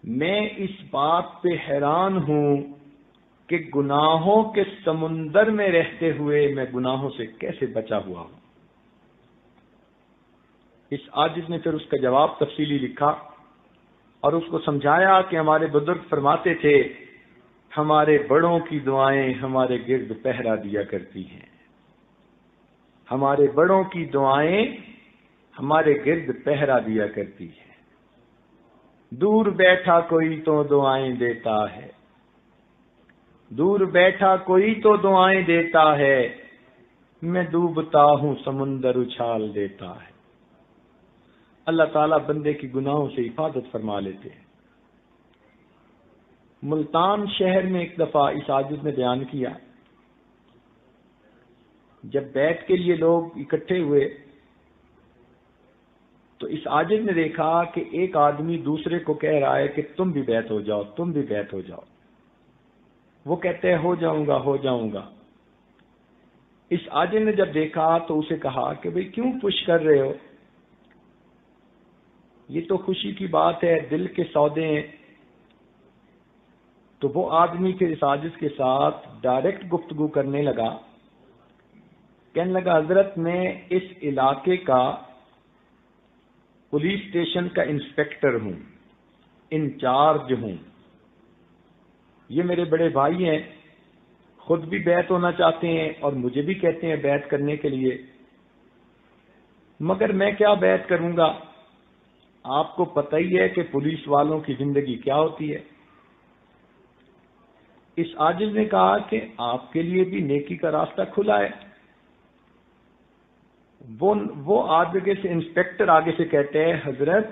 میں اس بات پہ حیران ہوں کہ گناہوں کے سمندر میں رہتے ہوئے میں گناہوں سے کیسے بچا ہوا ہوں۔ اس عاجز نے پھر اس کا جواب تفصیلی لکھا، اور اس کو سمجھایا کہ ہمارے بزرگ فرماتے تھے ہمارے بڑوں کی دعائیں ہمارے گرد پہرا دیا کرتی ہیں، ہمارے بڑوں کی دعائیں ہمارے گرد پہرا دیا کرتی ہیں۔ دور بیٹھا کوئی تو دعائیں دیتا ہے، دور بیٹھا کوئی تو دعائیں دیتا ہے، میں ڈوبتا ہوں سمندر اچھال دیتا ہے۔ اللہ تعالیٰ بندے کی گناہوں سے حفاظت فرما لیتے ہیں۔ ملتان شہر میں ایک دفعہ اس عاجز نے بیان کیا، جب بیعت کے لیے لوگ اکٹھے ہوئے تو اس عاجز نے دیکھا کہ ایک آدمی دوسرے کو کہہ رہا ہے کہ تم بھی بیعت ہو جاؤ، تم بھی بیعت ہو جاؤ۔ وہ کہتے ہیں ہو جاؤں گا، ہو جاؤں گا۔ اس عاجز نے جب دیکھا تو اسے کہا کہ بھئی کیوں پش کر رہے ہو؟ یہ تو خوشی کی بات ہے، دل کے سودے ہیں۔ تو وہ آدمی پھر اس عاجز کے ساتھ ڈائریکٹ گفتگو کرنے لگا، کہنے لگا حضرت میں اس علاقے کا پولیس اسٹیشن کا انسپیکٹر ہوں، انچارج ہوں، یہ میرے بڑے بھائی ہیں، خود بھی بیعت ہونا چاہتے ہیں اور مجھے بھی کہتے ہیں بیعت کرنے کے لیے، مگر میں کیا بیعت کروں گا؟ آپ کو پتہ ہی ہے کہ پولیس والوں کی زندگی کیا ہوتی ہے۔ اس عاجز نے کہا کہ آپ کے لیے بھی نیکی کا راستہ کھلا ہے۔ وہ آگے سے انسپیکٹر آگے سے کہتے ہیں حضرت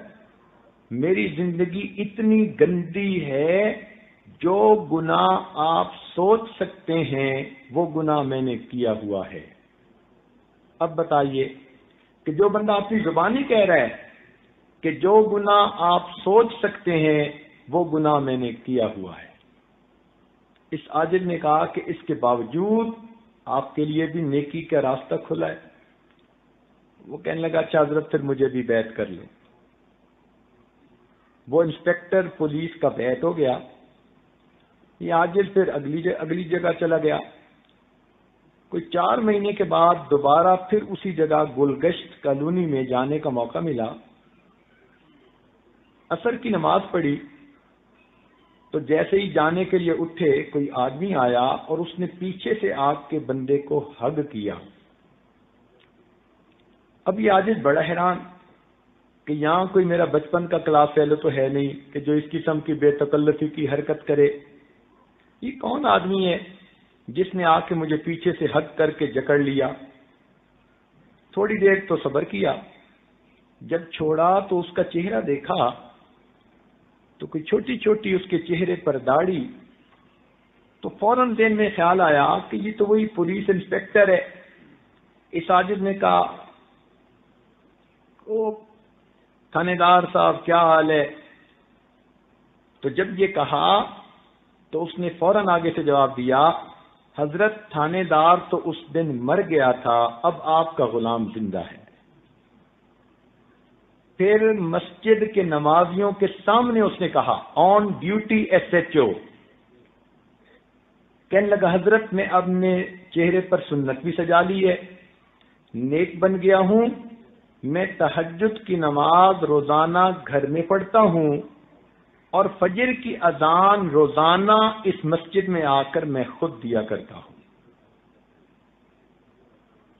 میری زندگی اتنی گندی ہے، جو گناہ آپ سوچ سکتے ہیں وہ گناہ میں نے کیا ہوا ہے۔ اب بتائیے کہ جو بندہ اپنی زبانی کہہ رہا ہے کہ جو گناہ آپ سوچ سکتے ہیں وہ گناہ میں نے کیا ہوا ہے، اس عاجز نے کہا کہ اس کے باوجود آپ کے لیے بھی نیکی کا راستہ کھلا ہے۔ وہ کہنے لگا اچھا حضرت پھر مجھے بھی بیعت کر لو۔ وہ انسپیکٹر پولیس کا بیعت ہو گیا، یہ عاجز پھر اگلی جگہ چلا گیا۔ کوئی 4 مہینے کے بعد دوبارہ پھر اسی جگہ گلگشت کالونی میں جانے کا موقع ملا۔ عصر کی نماز پڑھی تو جیسے ہی جانے کے لیے اٹھے، کوئی آدمی آیا اور اس نے پیچھے سے آگ کے بندے کو ہگ کیا۔ اب یہ عاجز بڑا حیران کہ یہاں کوئی میرا بچپن کا کلاس فیلو تو ہے نہیں کہ جو اس قسم کی بے تکلفی کی حرکت کرے، یہ کون آدمی ہے جس نے آ کے مجھے پیچھے سے ہگ کر کے جکڑ لیا۔ تھوڑی دیر تو صبر کیا، جب چھوڑا تو اس کا چہرہ دیکھا تو کوئی چھوٹی چھوٹی اس کے چہرے پر داڑھی، تو فوراً ذہن میں خیال آیا کہ یہ تو وہی پولیس انسپیکٹر ہے۔ اس عاجز نے کہا او تھانے دار صاحب کیا حال ہے؟ تو جب یہ کہا تو اس نے فوراً آگے سے جواب دیا حضرت تھانے دار تو اس دن مر گیا تھا، اب آپ کا غلام زندہ ہے۔ پھر مسجد کے نمازیوں کے سامنے اس نے کہا آن ڈیوٹی SHO، کہنے لگا حضرت میں اب نے چہرے پر سنت بھی سجا لی ہے، نیک بن گیا ہوں، میں تہجد کی نماز روزانہ گھر میں پڑھتا ہوں اور فجر کی اذان روزانہ اس مسجد میں آ کر میں خود دیا کرتا ہوں۔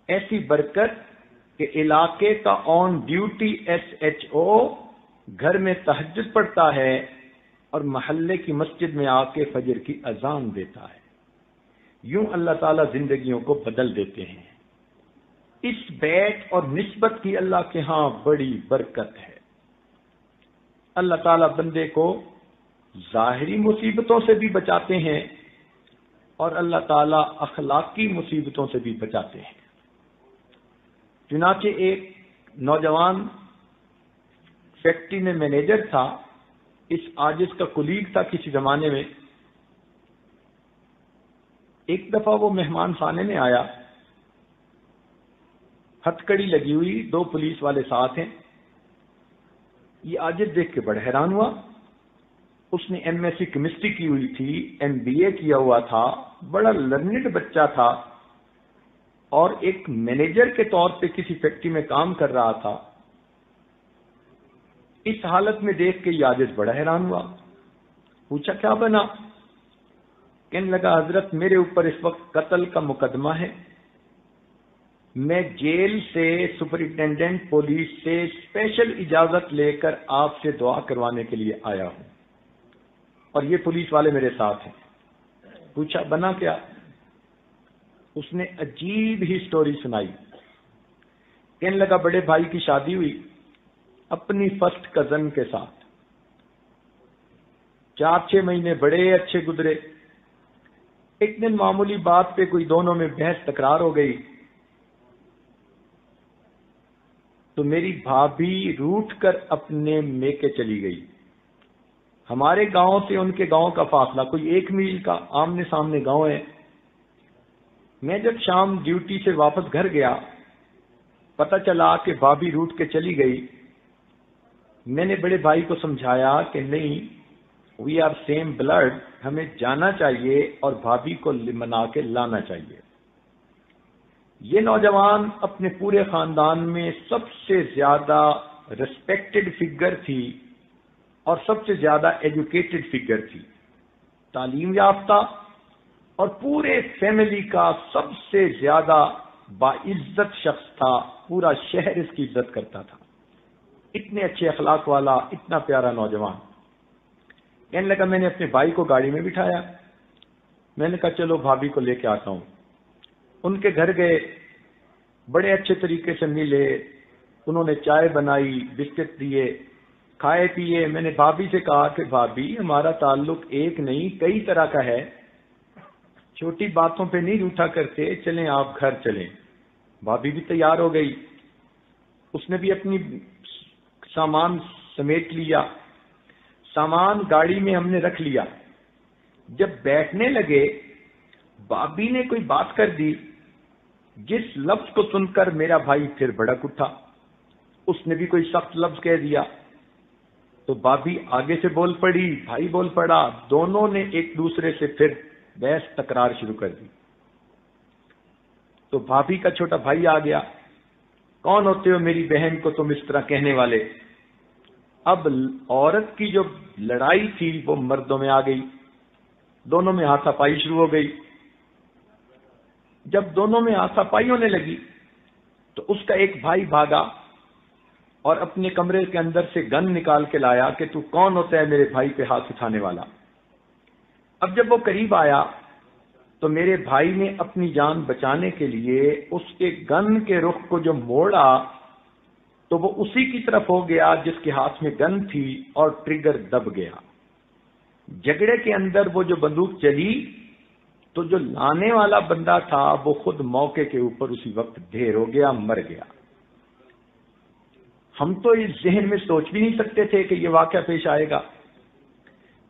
ایسی برکت کہ علاقے کا آن ڈیوٹی SHO گھر میں تہجد پڑھتا ہے اور محلے کی مسجد میں آ کے فجر کی اذان دیتا ہے۔ یوں اللہ تعالیٰ زندگیوں کو بدل دیتے ہیں۔ اس بیعت اور نسبت کی اللہ کے ہاں بڑی برکت ہے۔ اللہ تعالیٰ بندے کو ظاہری مصیبتوں سے بھی بچاتے ہیں اور اللہ تعالیٰ اخلاقی مصیبتوں سے بھی بچاتے ہیں۔ چنانچہ ایک نوجوان فیکٹری میں مینیجر تھا، اس عاجز کا کولیگ تھا کسی زمانے میں۔ ایک دفعہ وہ مہمان خانے میں آیا، ہتھ کڑی لگی ہوئی، 2 پولیس والے ساتھ ہیں۔ یہ عاجز دیکھ کے بڑا حیران ہوا۔ اس نے MSc کیمسٹری کی ہوئی تھی، MBA کیا ہوا تھا، بڑا لرنڈ بچہ تھا اور ایک مینیجر کے طور پہ کسی فیکٹری میں کام کر رہا تھا۔ اس حالت میں دیکھ کے یہ عاجز بڑا حیران ہوا، پوچھا کیا بنا؟ کہنے لگا حضرت میرے اوپر اس وقت قتل کا مقدمہ ہے، میں جیل سے سپرنٹینڈنٹ پولیس سے اسپیشل اجازت لے کر آپ سے دعا کروانے کے لیے آیا ہوں اور یہ پولیس والے میرے ساتھ ہیں۔ پوچھا بنا کیا؟ اس نے عجیب ہی سٹوری سنائی۔ کہنے لگا بڑے بھائی کی شادی ہوئی اپنی فرسٹ کزن کے ساتھ، 4-6 مہینے بڑے اچھے گزرے۔ ایک دن معمولی بات پہ کوئی دونوں میں بحث تکرار ہو گئی تو میری بھابھی روٹھ کر اپنے میکے چلی گئی۔ ہمارے گاؤں سے ان کے گاؤں کا فاصلہ کوئی 1 میل کا آمنے سامنے گاؤں ہے۔ میں جب شام ڈیوٹی سے واپس گھر گیا، پتہ چلا کہ بھابھی روٹھ کے چلی گئی۔ میں نے بڑے بھائی کو سمجھایا کہ نہیں، وی آر سیم بلڈ، ہمیں جانا چاہیے اور بھابھی کو منا کے لانا چاہیے۔ یہ نوجوان اپنے پورے خاندان میں سب سے زیادہ ریسپیکٹڈ فگر تھی اور سب سے زیادہ ایجوکیٹڈ فگر تھی، تعلیم یافتہ، اور پورے فیملی کا سب سے زیادہ باعزت شخص تھا، پورا شہر اس کی عزت کرتا تھا۔ اتنے اچھے اخلاق والا، اتنا پیارا نوجوان۔ کہنے لگا میں نے اپنے بھائی کو گاڑی میں بٹھایا، میں نے کہا چلو بھابھی کو لے کے آتا ہوں۔ ان کے گھر گئے، بڑے اچھے طریقے سے ملے، انہوں نے چائے بنائی، بسکٹ دیے، کھائے پیے. میں نے بھابھی سے کہا کہ بھابھی ہمارا تعلق ایک نہیں کئی طرح کا ہے, چھوٹی باتوں پہ نہیں روٹھا کرتے, چلیں آپ گھر چلیں. بھابھی بھی تیار ہو گئی, اس نے بھی اپنی سامان سمیٹ لیا, سامان گاڑی میں ہم نے رکھ لیا. جب بیٹھنے لگے بھابھی نے کوئی بات کر دی جس لفظ کو سن کر میرا بھائی پھر بھڑک اٹھا. اس نے بھی کوئی سخت لفظ کہہ دیا تو بھابھی آگے سے بول پڑی, بھائی بول پڑا. دونوں نے ایک دوسرے سے پھر بحث تکرار شروع کر دی. تو بھابھی کا چھوٹا بھائی آ گیا, کون ہوتے ہو میری بہن کو تم اس طرح کہنے والے. اب عورت کی جو لڑائی تھی وہ مردوں میں آ گئی, دونوں میں ہاتھا پائی شروع ہو گئی. جب دونوں میں ہاتھا پائی ہونے لگی تو اس کا ایک بھائی بھاگا اور اپنے کمرے کے اندر سے گن نکال کے لایا کہ تو کون ہوتا ہے میرے بھائی پہ ہاتھ اٹھانے والا. اب جب وہ قریب آیا تو میرے بھائی نے اپنی جان بچانے کے لیے اس کے گن کے رخ کو جو موڑا تو وہ اسی کی طرف ہو گیا جس کے ہاتھ میں گن تھی اور ٹریگر دب گیا. جھگڑے کے اندر وہ جو بندوق چلی تو جو لانے والا بندہ تھا وہ خود موقع کے اوپر اسی وقت ڈھیر ہو گیا, مر گیا. ہم تو اس ذہن میں سوچ بھی نہیں سکتے تھے کہ یہ واقعہ پیش آئے گا.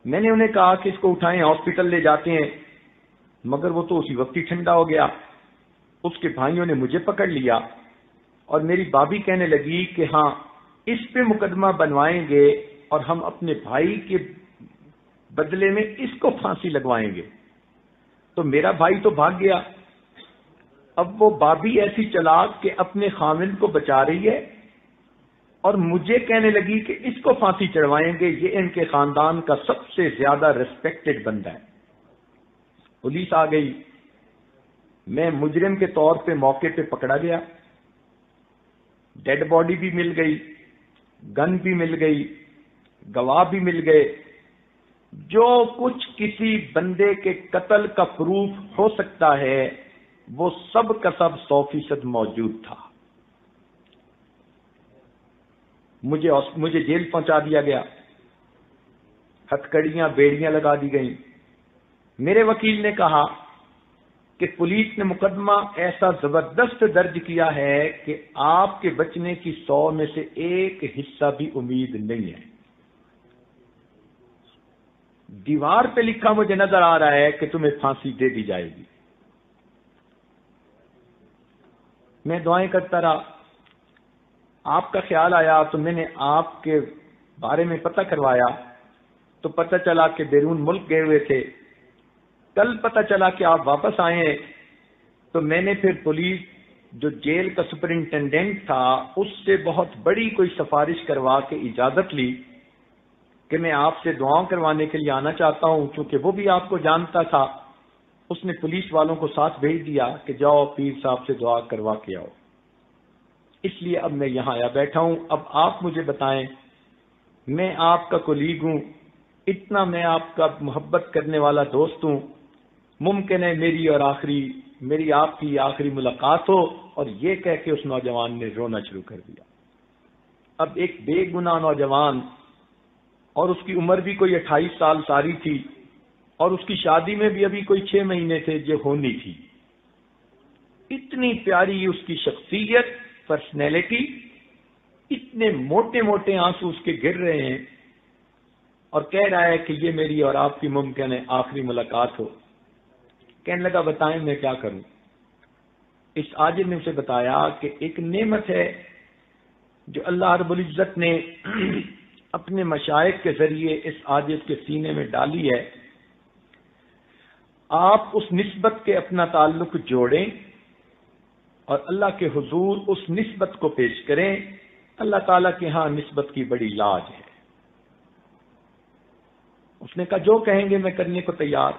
میں نے انہیں کہا کہ اس کو اٹھائیں ہاسپٹل لے جاتے ہیں, مگر وہ تو اسی وقت ہی ٹھنڈا ہو گیا. اس کے بھائیوں نے مجھے پکڑ لیا اور میری بھابھی کہنے لگی کہ ہاں اس پہ مقدمہ بنوائیں گے اور ہم اپنے بھائی کے بدلے میں اس کو پھانسی لگوائیں گے. تو میرا بھائی تو بھاگ گیا. اب وہ بھابھی ایسی چلاک کہ اپنے خامند کو بچا رہی ہے اور مجھے کہنے لگی کہ اس کو پھانسی چڑھوائیں گے, یہ ان کے خاندان کا سب سے زیادہ ریسپیکٹڈ بندہ ہے. پولیس آ گئی, میں مجرم کے طور پہ موقع پہ پکڑا گیا. ڈیڈ باڈی بھی مل گئی, گن بھی مل گئی, گواہ بھی مل گئے. جو کچھ کسی بندے کے قتل کا پروف ہو سکتا ہے وہ سب کا سب 100% موجود تھا. مجھے جیل پہنچا دیا گیا, ہتھکڑیاں بیڑیاں لگا دی گئیں. میرے وکیل نے کہا کہ پولیس نے مقدمہ ایسا زبردست درج کیا ہے کہ آپ کے بچنے کی 100 میں سے ایک حصہ بھی امید نہیں ہے. دیوار پہ لکھا مجھے نظر آ رہا ہے کہ تمہیں پھانسی دے دی جائے گی. میں دعائیں کرتا رہا. آپ کا خیال آیا تو میں نے آپ کے بارے میں پتہ کروایا تو پتہ چلا کہ بیرون ملک گئے ہوئے تھے. کل پتہ چلا کہ آپ واپس آئے ہیں تو میں نے پھر پولیس جو جیل کا سپرنٹینڈنٹ تھا اس سے بہت بڑی کوئی سفارش کروا کے اجازت لی کہ میں آپ سے دعاؤں کروانے کے لیے آنا چاہتا ہوں, کیونکہ وہ بھی آپ کو جانتا تھا. اس نے پولیس والوں کو ساتھ بھیج دیا کہ جاؤ پیر صاحب سے دعا کروا کے آؤ. اس لیے اب میں یہاں آیا بیٹھا ہوں. اب آپ مجھے بتائیں, میں آپ کا کولیگ ہوں, اتنا میں آپ کا محبت کرنے والا دوست ہوں. ممکن ہے میری آپ کی آخری ملاقات ہو. اور یہ کہہ کے اس نوجوان نے رونا شروع کر دیا. اب ایک بے گناہ نوجوان, اور اس کی عمر بھی کوئی 28 سال ساری تھی, اور اس کی شادی میں بھی ابھی کوئی 6 مہینے تھے جو ہونی تھی. اتنی پیاری اس کی شخصیت, پرسنالٹی, اتنے موٹے موٹے آنسو اس کے گر رہے ہیں اور کہہ رہا ہے کہ یہ میری اور آپ کی ممکن ہے آخری ملاقات ہو. کہنے لگا بتائیں میں کیا کروں. اس عاجز نے اسے بتایا کہ ایک نعمت ہے جو اللہ رب العزت نے اپنے مشائخ کے ذریعے اس عاجز کے سینے میں ڈالی ہے. آپ اس نسبت کے اپنا تعلق جوڑیں اور اللہ کے حضور اس نسبت کو پیش کریں. اللہ تعالیٰ کے ہاں نسبت کی بڑی لاج ہے. اس نے کہا جو کہیں گے میں کرنے کو تیار.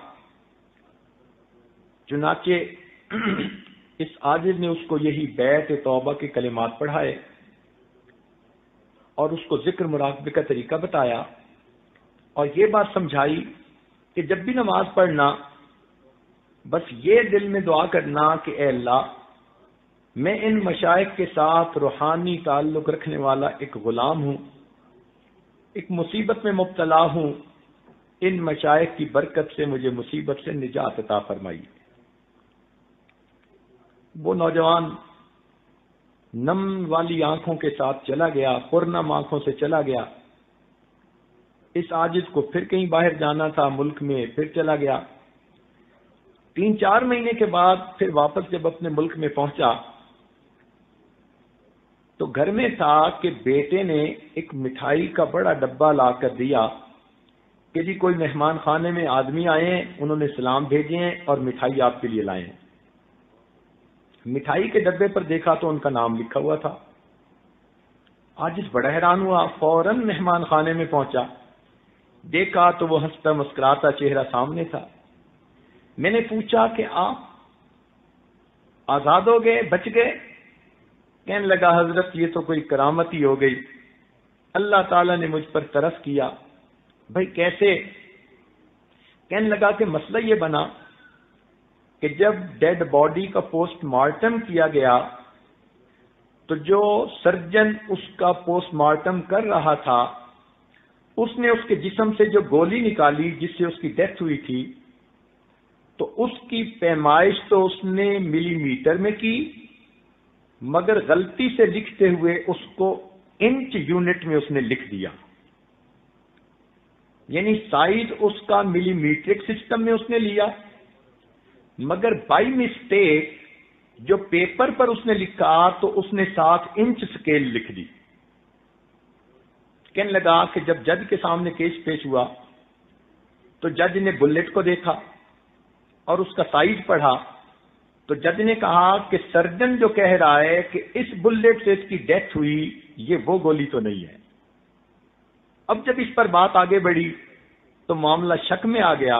چنانچہ اس عاجز نے اس کو یہی بیعت توبہ کے کلمات پڑھائے اور اس کو ذکر مراقبے کا طریقہ بتایا اور یہ بات سمجھائی کہ جب بھی نماز پڑھنا بس یہ دل میں دعا کرنا کہ اے اللہ میں ان مشائخ کے ساتھ روحانی تعلق رکھنے والا ایک غلام ہوں. ایک مصیبت میں مبتلا ہوں، ان مشائخ کی برکت سے مجھے مصیبت سے نجات عطا فرمائی۔ وہ نوجوان نم والی آنکھوں کے ساتھ چلا گیا، پرنم آنکھوں سے چلا گیا۔ اس عاجز کو پھر کہیں باہر جانا تھا ملک میں، پھر چلا گیا۔ 3-4 مہینے کے بعد پھر واپس جب اپنے ملک میں پہنچا تو گھر میں تھا کہ بیٹے نے ایک مٹھائی کا بڑا ڈبہ لا کر دیا کہ جی کوئی مہمان خانے میں آدمی آئے ہیں، انہوں نے سلام بھیجے ہیں اور مٹھائی آپ کے لیے لائے ہیں۔ مٹھائی کے ڈبے پر دیکھا تو ان کا نام لکھا ہوا تھا۔ عاجز بڑا حیران ہوا، فوراً مہمان خانے میں پہنچا، دیکھا تو وہ ہنستا مسکراتا چہرہ سامنے تھا۔ میں نے پوچھا کہ آپ آزاد ہو گئے، بچ گئے؟ کہنے لگا حضرت یہ تو کوئی کرامت ہی ہو گئی، اللہ تعالیٰ نے مجھ پر ترس کیا۔ بھائی کیسے؟ کہنے لگا کہ مسئلہ یہ بنا کہ جب ڈیڈ باڈی کا پوسٹ مارٹم کیا گیا تو جو سرجن اس کا پوسٹ مارٹم کر رہا تھا اس نے اس کے جسم سے جو گولی نکالی جس سے اس کی ڈیتھ ہوئی تھی تو اس کی پیمائش تو اس نے ملی میٹر میں کی، مگر غلطی سے لکھتے ہوئے اس کو انچ یونٹ میں اس نے لکھ دیا، یعنی سائز اس کا ملی میٹرک سسٹم میں اس نے لیا، مگر بائی مسٹیک جو پیپر پر اس نے لکھا تو اس نے 7 انچ سکیل لکھ دی۔ کہنے لگا کہ جب جج کے سامنے کیس پیش ہوا تو جج نے بلٹ کو دیکھا اور اس کا سائز پڑھا تو جج نے کہا کہ سرجن جو کہہ رہا ہے کہ اس بلٹ سے اس کی ڈیتھ ہوئی یہ وہ گولی تو نہیں ہے۔ اب جب اس پر بات آگے بڑھی تو معاملہ شک میں آ گیا،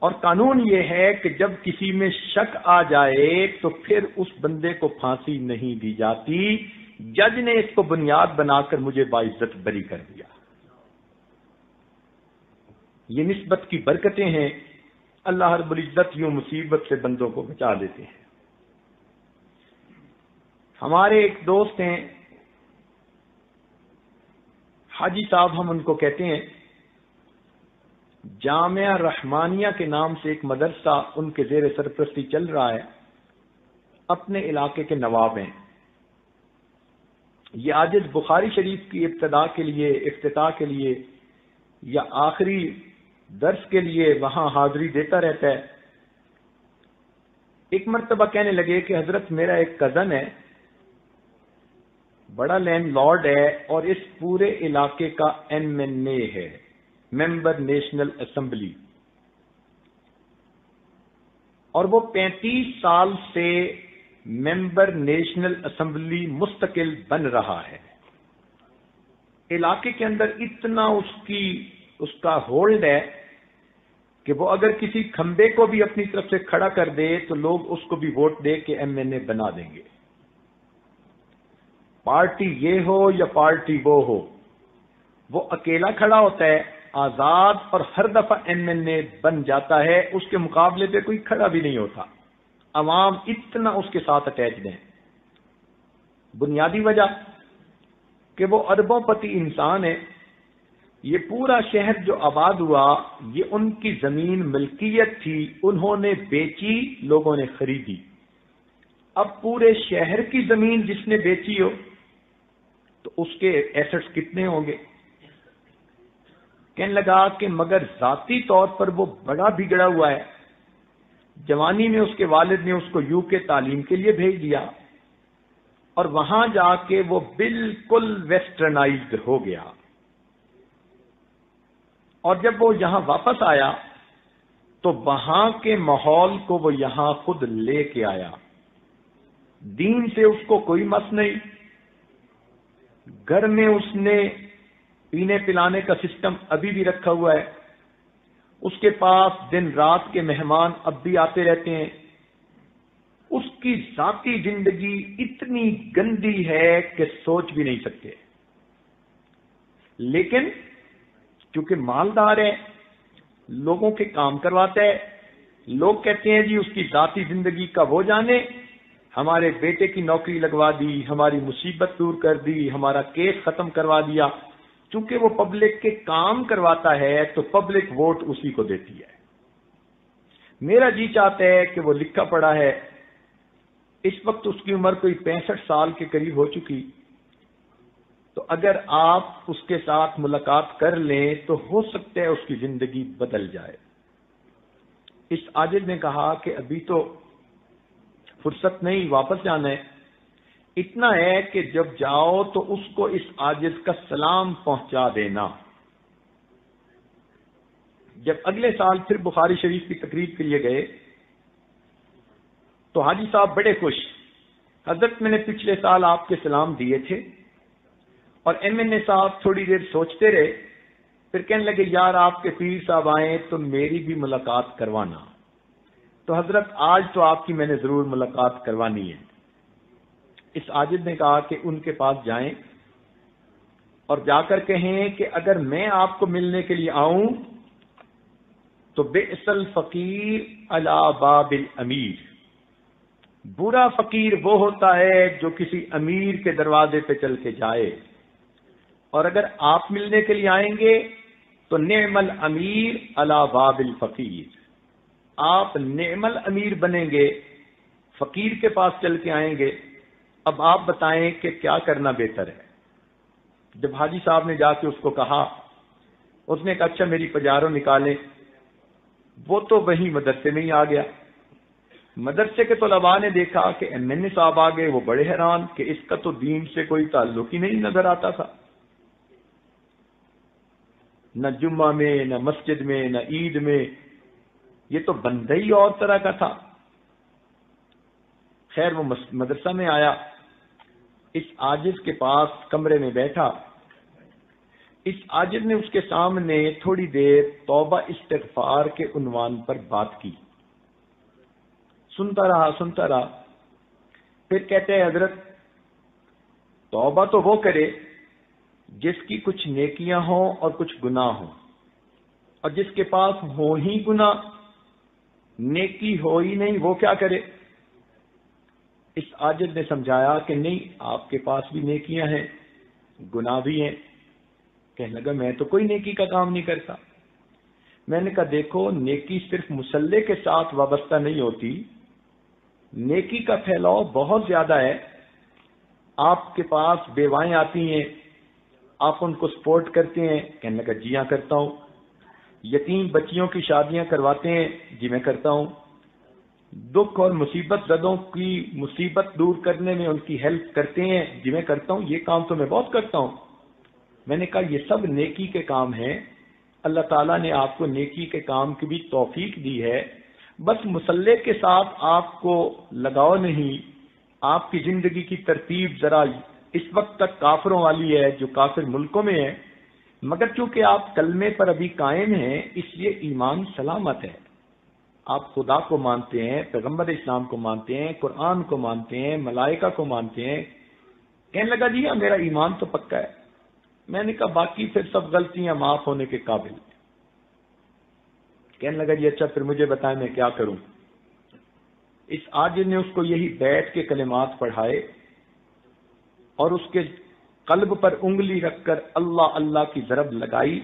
اور قانون یہ ہے کہ جب کسی میں شک آ جائے تو پھر اس بندے کو پھانسی نہیں دی جاتی۔ جج نے اس کو بنیاد بنا کر مجھے باعزت بری کر دیا۔ یہ نسبت کی برکتیں ہیں، اللہ رب العزت یوں مصیبت سے بندوں کو بچا دیتے ہیں۔ ہمارے ایک دوست ہیں حاجی صاحب، ہم ان کو کہتے ہیں، جامعہ رحمانیہ کے نام سے ایک مدرسہ ان کے زیر سرپرستی چل رہا ہے، اپنے علاقے کے نواب ہیں۔ یہ عاجز بخاری شریف کی ابتداء کے لیے، افتتاح کے لیے یا آخری درس کے لیے وہاں حاضری دیتا رہتا ہے۔ ایک مرتبہ کہنے لگے کہ حضرت میرا ایک کزن ہے، بڑا لینڈ لارڈ ہے اور اس پورے علاقے کا MNA ہے، ممبر نیشنل اسمبلی، اور وہ 35 سال سے ممبر نیشنل اسمبلی مستقل بن رہا ہے۔ علاقے کے اندر اتنا اس کا ہولڈ ہے کہ وہ اگر کسی کھمبے کو بھی اپنی طرف سے کھڑا کر دے تو لوگ اس کو بھی ووٹ دے کے MNA بنا دیں گے، پارٹی یہ ہو یا پارٹی وہ ہو، وہ اکیلا کھڑا ہوتا ہے، آزاد، اور ہر دفعہ MNA بن جاتا ہے، اس کے مقابلے پہ کوئی کھڑا بھی نہیں ہوتا۔ عوام اتنا اس کے ساتھ اٹیچڈ ہیں۔ بنیادی وجہ کہ وہ اربوں پتی انسان ہے۔ یہ پورا شہر جو آباد ہوا یہ ان کی زمین ملکیت تھی، انہوں نے بیچی، لوگوں نے خریدی۔ اب پورے شہر کی زمین جس نے بیچی ہو تو اس کے ایسٹس کتنے ہوں گے؟ کہنے لگا کہ مگر ذاتی طور پر وہ بڑا بگڑا ہوا ہے۔ جوانی میں اس کے والد نے اس کو UK تعلیم کے لیے بھیج دیا اور وہاں جا کے وہ بالکل ویسٹرنائزڈ ہو گیا، اور جب وہ یہاں واپس آیا تو وہاں کے ماحول کو وہ یہاں خود لے کے آیا۔ دین سے اس کو کوئی مس نہیں، گھر میں اس نے پینے پلانے کا سسٹم ابھی بھی رکھا ہوا ہے، اس کے پاس دن رات کے مہمان اب بھی آتے رہتے ہیں۔ اس کی ذاتی زندگی اتنی گندی ہے کہ سوچ بھی نہیں سکتے، لیکن کیونکہ مالدار ہے، لوگوں کے کام کرواتا ہے، لوگ کہتے ہیں جی اس کی ذاتی زندگی کا وہ جانے، ہمارے بیٹے کی نوکری لگوا دی، ہماری مصیبت دور کر دی، ہمارا کیس ختم کروا دیا۔ چونکہ وہ پبلک کے کام کرواتا ہے تو پبلک ووٹ اسی کو دیتی ہے۔ میرا جی چاہتا ہے کہ وہ لکھا پڑھا ہے، اس وقت اس کی عمر کوئی 65 سال کے قریب ہو چکی، تو اگر آپ اس کے ساتھ ملاقات کر لیں تو ہو سکتا ہے اس کی زندگی بدل جائے۔ اس عاجز نے کہا کہ ابھی تو فرصت نہیں، واپس جانا ہے، اتنا ہے کہ جب جاؤ تو اس کو اس عاجز کا سلام پہنچا دینا۔ جب اگلے سال پھر بخاری شریف کی تقریب کے لیے گئے تو حاجی صاحب بڑے خوش، حضرت میں نے پچھلے سال آپ کے سلام دیے تھے، اور ایم این اے صاحب تھوڑی دیر سوچتے رہے، پھر کہنے لگے یار آپ کے پیر صاحب آئیں تو میری بھی ملاقات کروانا۔ تو حضرت آج تو آپ کی میں نے ضرور ملاقات کوانی ہے۔ اس عاجز نے کہا کہ ان کے پاس جائیں اور جا کر کہیں کہ اگر میں آپ کو ملنے کے لیے آؤں تو بئس الفقیر علی باب الامیر، برا فقیر وہ ہوتا ہے جو کسی امیر کے دروازے پہ چل کے جائے، اور اگر آپ ملنے کے لیے آئیں گے تو نعم الامیر علی باب الفقیر، آپ نعم الامیر بنیں گے، فقیر کے پاس چل کے آئیں گے۔ اب آپ بتائیں کہ کیا کرنا بہتر ہے؟ جب حاجی صاحب نے جا کے اس کو کہا، اس نے کہا اچھا میری پجارو نکالیں۔ وہ تو وہیں مدرسے میں ہی آ گیا۔ مدرسے کے طلباء نے دیکھا کہ ایم این اے صاحب آ گئے، وہ بڑے حیران کہ اس کا تو دین سے کوئی تعلق ہی نہیں نظر آتا تھا، نہ جمعہ میں، نہ مسجد میں، نہ عید میں، یہ تو بندہ ہی اور طرح کا تھا۔ خیر وہ مدرسہ میں آیا، اس عاجز کے پاس کمرے میں بیٹھا، اس عاجز نے اس کے سامنے تھوڑی دیر توبہ استغفار کے عنوان پر بات کی۔ سنتا رہا، پھر کہتے ہیں حضرت توبہ تو وہ کرے جس کی کچھ نیکیاں ہوں اور کچھ گناہ ہوں، اور جس کے پاس ہو ہی گناہ، نیکی ہو ہی نہیں، وہ کیا کرے؟ اس عاجز نے سمجھایا کہ نہیں، آپ کے پاس بھی نیکیاں ہیں، گناہ بھی ہیں۔ کہنے لگا میں تو کوئی نیکی کا کام نہیں کرتا۔ میں نے کہا دیکھو، نیکی صرف مسلح کے ساتھ وابستہ نہیں ہوتی، نیکی کا پھیلاؤ بہت زیادہ ہے۔ آپ کے پاس بیوائیں آتی ہیں، آپ ان کو سپورٹ کرتے ہیں؟ کہنے لگا جی ہاں کرتا ہوں۔ یتیم بچیوں کی شادیاں کرواتے ہیں؟ جی میں کرتا ہوں۔ دکھ اور مصیبت زدوں کی مصیبت دور کرنے میں ان کی ہیلپ کرتے ہیں؟ جی میں کرتا ہوں، یہ کام تو میں بہت کرتا ہوں۔ میں نے کہا یہ سب نیکی کے کام ہیں، اللہ تعالیٰ نے آپ کو نیکی کے کام کی بھی توفیق دی ہے، بس مسلح کے ساتھ آپ کو لگاؤ نہیں۔ آپ کی زندگی کی ترتیب ذرا اس وقت تک کافروں والی ہے، جو کافر ملکوں میں ہے، مگر چونکہ آپ کلمے پر ابھی قائم ہیں اس لیے ایمان سلامت ہے۔ آپ خدا کو مانتے ہیں، پیغمبر اسلام کو مانتے ہیں، قرآن کو مانتے ہیں، ملائکہ کو مانتے ہیں۔ کہنے لگا جی ہاں میرا ایمان تو پکا ہے۔ میں نے کہا باقی پھر سب غلطیاں معاف ہونے کے قابل۔ کہنے لگا جی اچھا پھر مجھے بتائیں میں کیا کروں؟ اس عاجز نے اس کو یہی بیٹھ کے کلمات پڑھائے اور اس کے قلب پر انگلی رکھ کر اللہ اللہ کی ضرب لگائی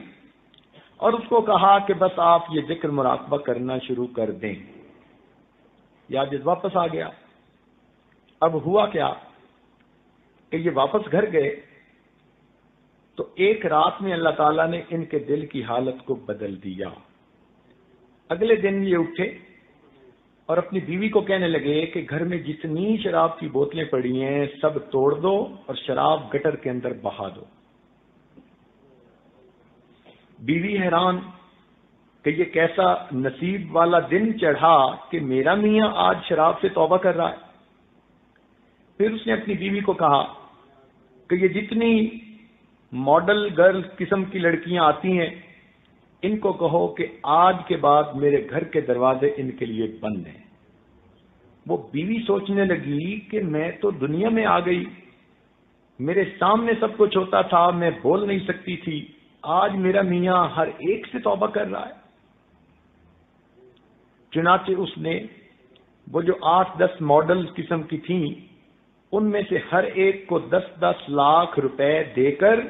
اور اس کو کہا کہ بس آپ یہ ذکر مراقبہ کرنا شروع کر دیں۔ یہ عاجز واپس آ گیا۔ اب ہوا کیا کہ یہ واپس گھر گئے تو ایک رات میں اللہ تعالیٰ نے ان کے دل کی حالت کو بدل دیا۔ اگلے دن یہ اٹھے اور اپنی بیوی کو کہنے لگے کہ گھر میں جتنی شراب کی بوتلیں پڑی ہیں سب توڑ دو اور شراب گٹر کے اندر بہا دو۔ بیوی حیران کہ یہ کیسا نصیب والا دن چڑھا کہ میرا میاں آج شراب سے توبہ کر رہا ہے۔ پھر اس نے اپنی بیوی کو کہا کہ یہ جتنی ماڈل گرل قسم کی لڑکیاں آتی ہیں ان کو کہو کہ آج کے بعد میرے گھر کے دروازے ان کے لیے بند ہیں۔ وہ بیوی سوچنے لگی کہ میں تو دنیا میں آ گئی، میرے سامنے سب کچھ ہوتا تھا، میں بول نہیں سکتی تھی، آج میرا میاں ہر ایک سے توبہ کر رہا ہے۔ چنانچہ اس نے وہ جو 8-10 ماڈل قسم کی تھیں ان میں سے ہر ایک کو 10-10 لاکھ روپے دے کر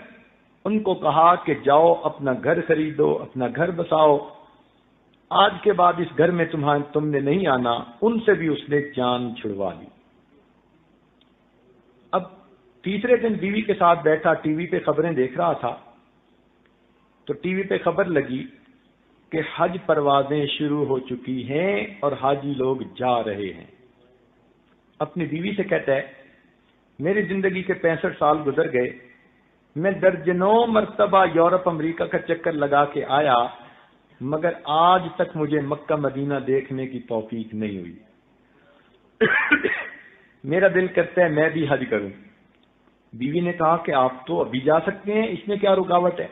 ان کو کہا کہ جاؤ اپنا گھر خریدو، اپنا گھر بساؤ، آج کے بعد اس گھر میں تم نے نہیں آنا، ان سے بھی اس نے جان چھڑوا لی۔ اب تیسرے دن بیوی کے ساتھ بیٹھا، ٹی وی پہ خبریں دیکھ رہا تھا، تو ٹی وی پہ خبر لگی کہ حج پروازیں شروع ہو چکی ہیں اور حاجی لوگ جا رہے ہیں۔ اپنی بیوی سے کہتا ہے میری زندگی کے 65 سال گزر گئے، میں درجنوں مرتبہ یورپ امریکہ کا چکر لگا کے آیا، مگر آج تک مجھے مکہ مدینہ دیکھنے کی توفیق نہیں ہوئی۔ میرا دل کرتا ہے میں بھی حج کروں۔ بیوی نے کہا کہ آپ تو ابھی جا سکتے ہیں، اس میں کیا رکاوٹ ہے؟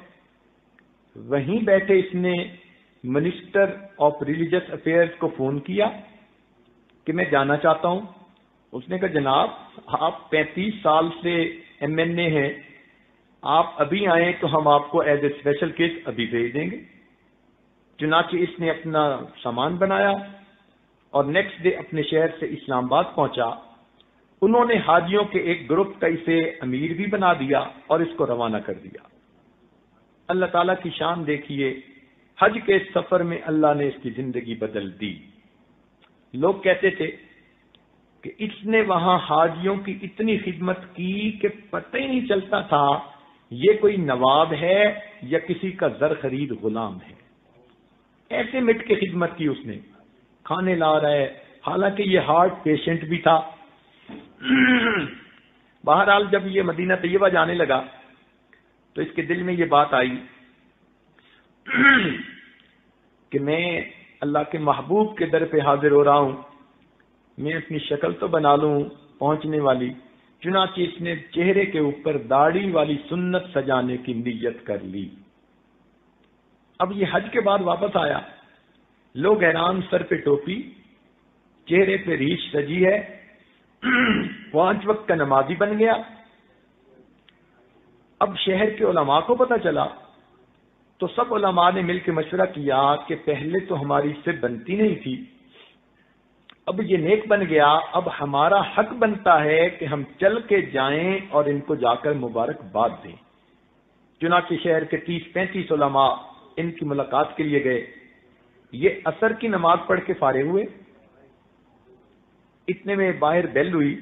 وہیں بیٹھے اس نے منسٹر آف ریلیجس افیئرز کو فون کیا کہ میں جانا چاہتا ہوں۔ اس نے کہا جناب آپ 35 سال سے ایم این اے ہیں، آپ ابھی آئیں تو ہم آپ کو ایز اے اسپیشل کیس ابھی بھیج دیں گے۔ چنانچہ اس نے اپنا سامان بنایا اور نیکسٹ ڈے اپنے شہر سے اسلام آباد پہنچا۔ انہوں نے حاجیوں کے ایک گروپ کا اسے امیر بھی بنا دیا اور اس کو روانہ کر دیا۔ اللہ تعالیٰ کی شان دیکھیے، حج کے سفر میں اللہ نے اس کی زندگی بدل دی۔ لوگ کہتے تھے کہ اس نے وہاں حاجیوں کی اتنی خدمت کی کہ پتہ ہی نہیں چلتا تھا یہ کوئی نواب ہے یا کسی کا زر خرید غلام ہے، ایسے مٹ کے خدمت کی اس نے۔ کھانے لا رہا ہے، حالانکہ یہ ہارٹ پیشنٹ بھی تھا۔ بہرحال جب یہ مدینہ طیبہ جانے لگا تو اس کے دل میں یہ بات آئی کہ میں اللہ کے محبوب کے در پہ حاضر ہو رہا ہوں، میں اپنی شکل تو بنا لوں پہنچنے والی۔ چنانچہ اس نے چہرے کے اوپر داڑھی والی سنت سجانے کی نیت کر لی۔ اب یہ حج کے بعد واپس آیا، لوگ حیران، سر پہ ٹوپی، چہرے پہ ریش سجی ہے، 5 وقت کا نمازی بن گیا۔ اب شہر کے علماء کو پتہ چلا تو سب علماء نے مل کے مشورہ کیا کہ پہلے تو ہماری اس سے بنتی نہیں تھی، اب یہ نیک بن گیا، اب ہمارا حق بنتا ہے کہ ہم چل کے جائیں اور ان کو جا کر مبارکباد دیں۔ چنانچہ شہر کے 30-35 علماء ان کی ملاقات کے لیے گئے۔ یہ عصر کی نماز پڑھ کے فارغ ہوئے، اتنے میں باہر بیل ہوئی۔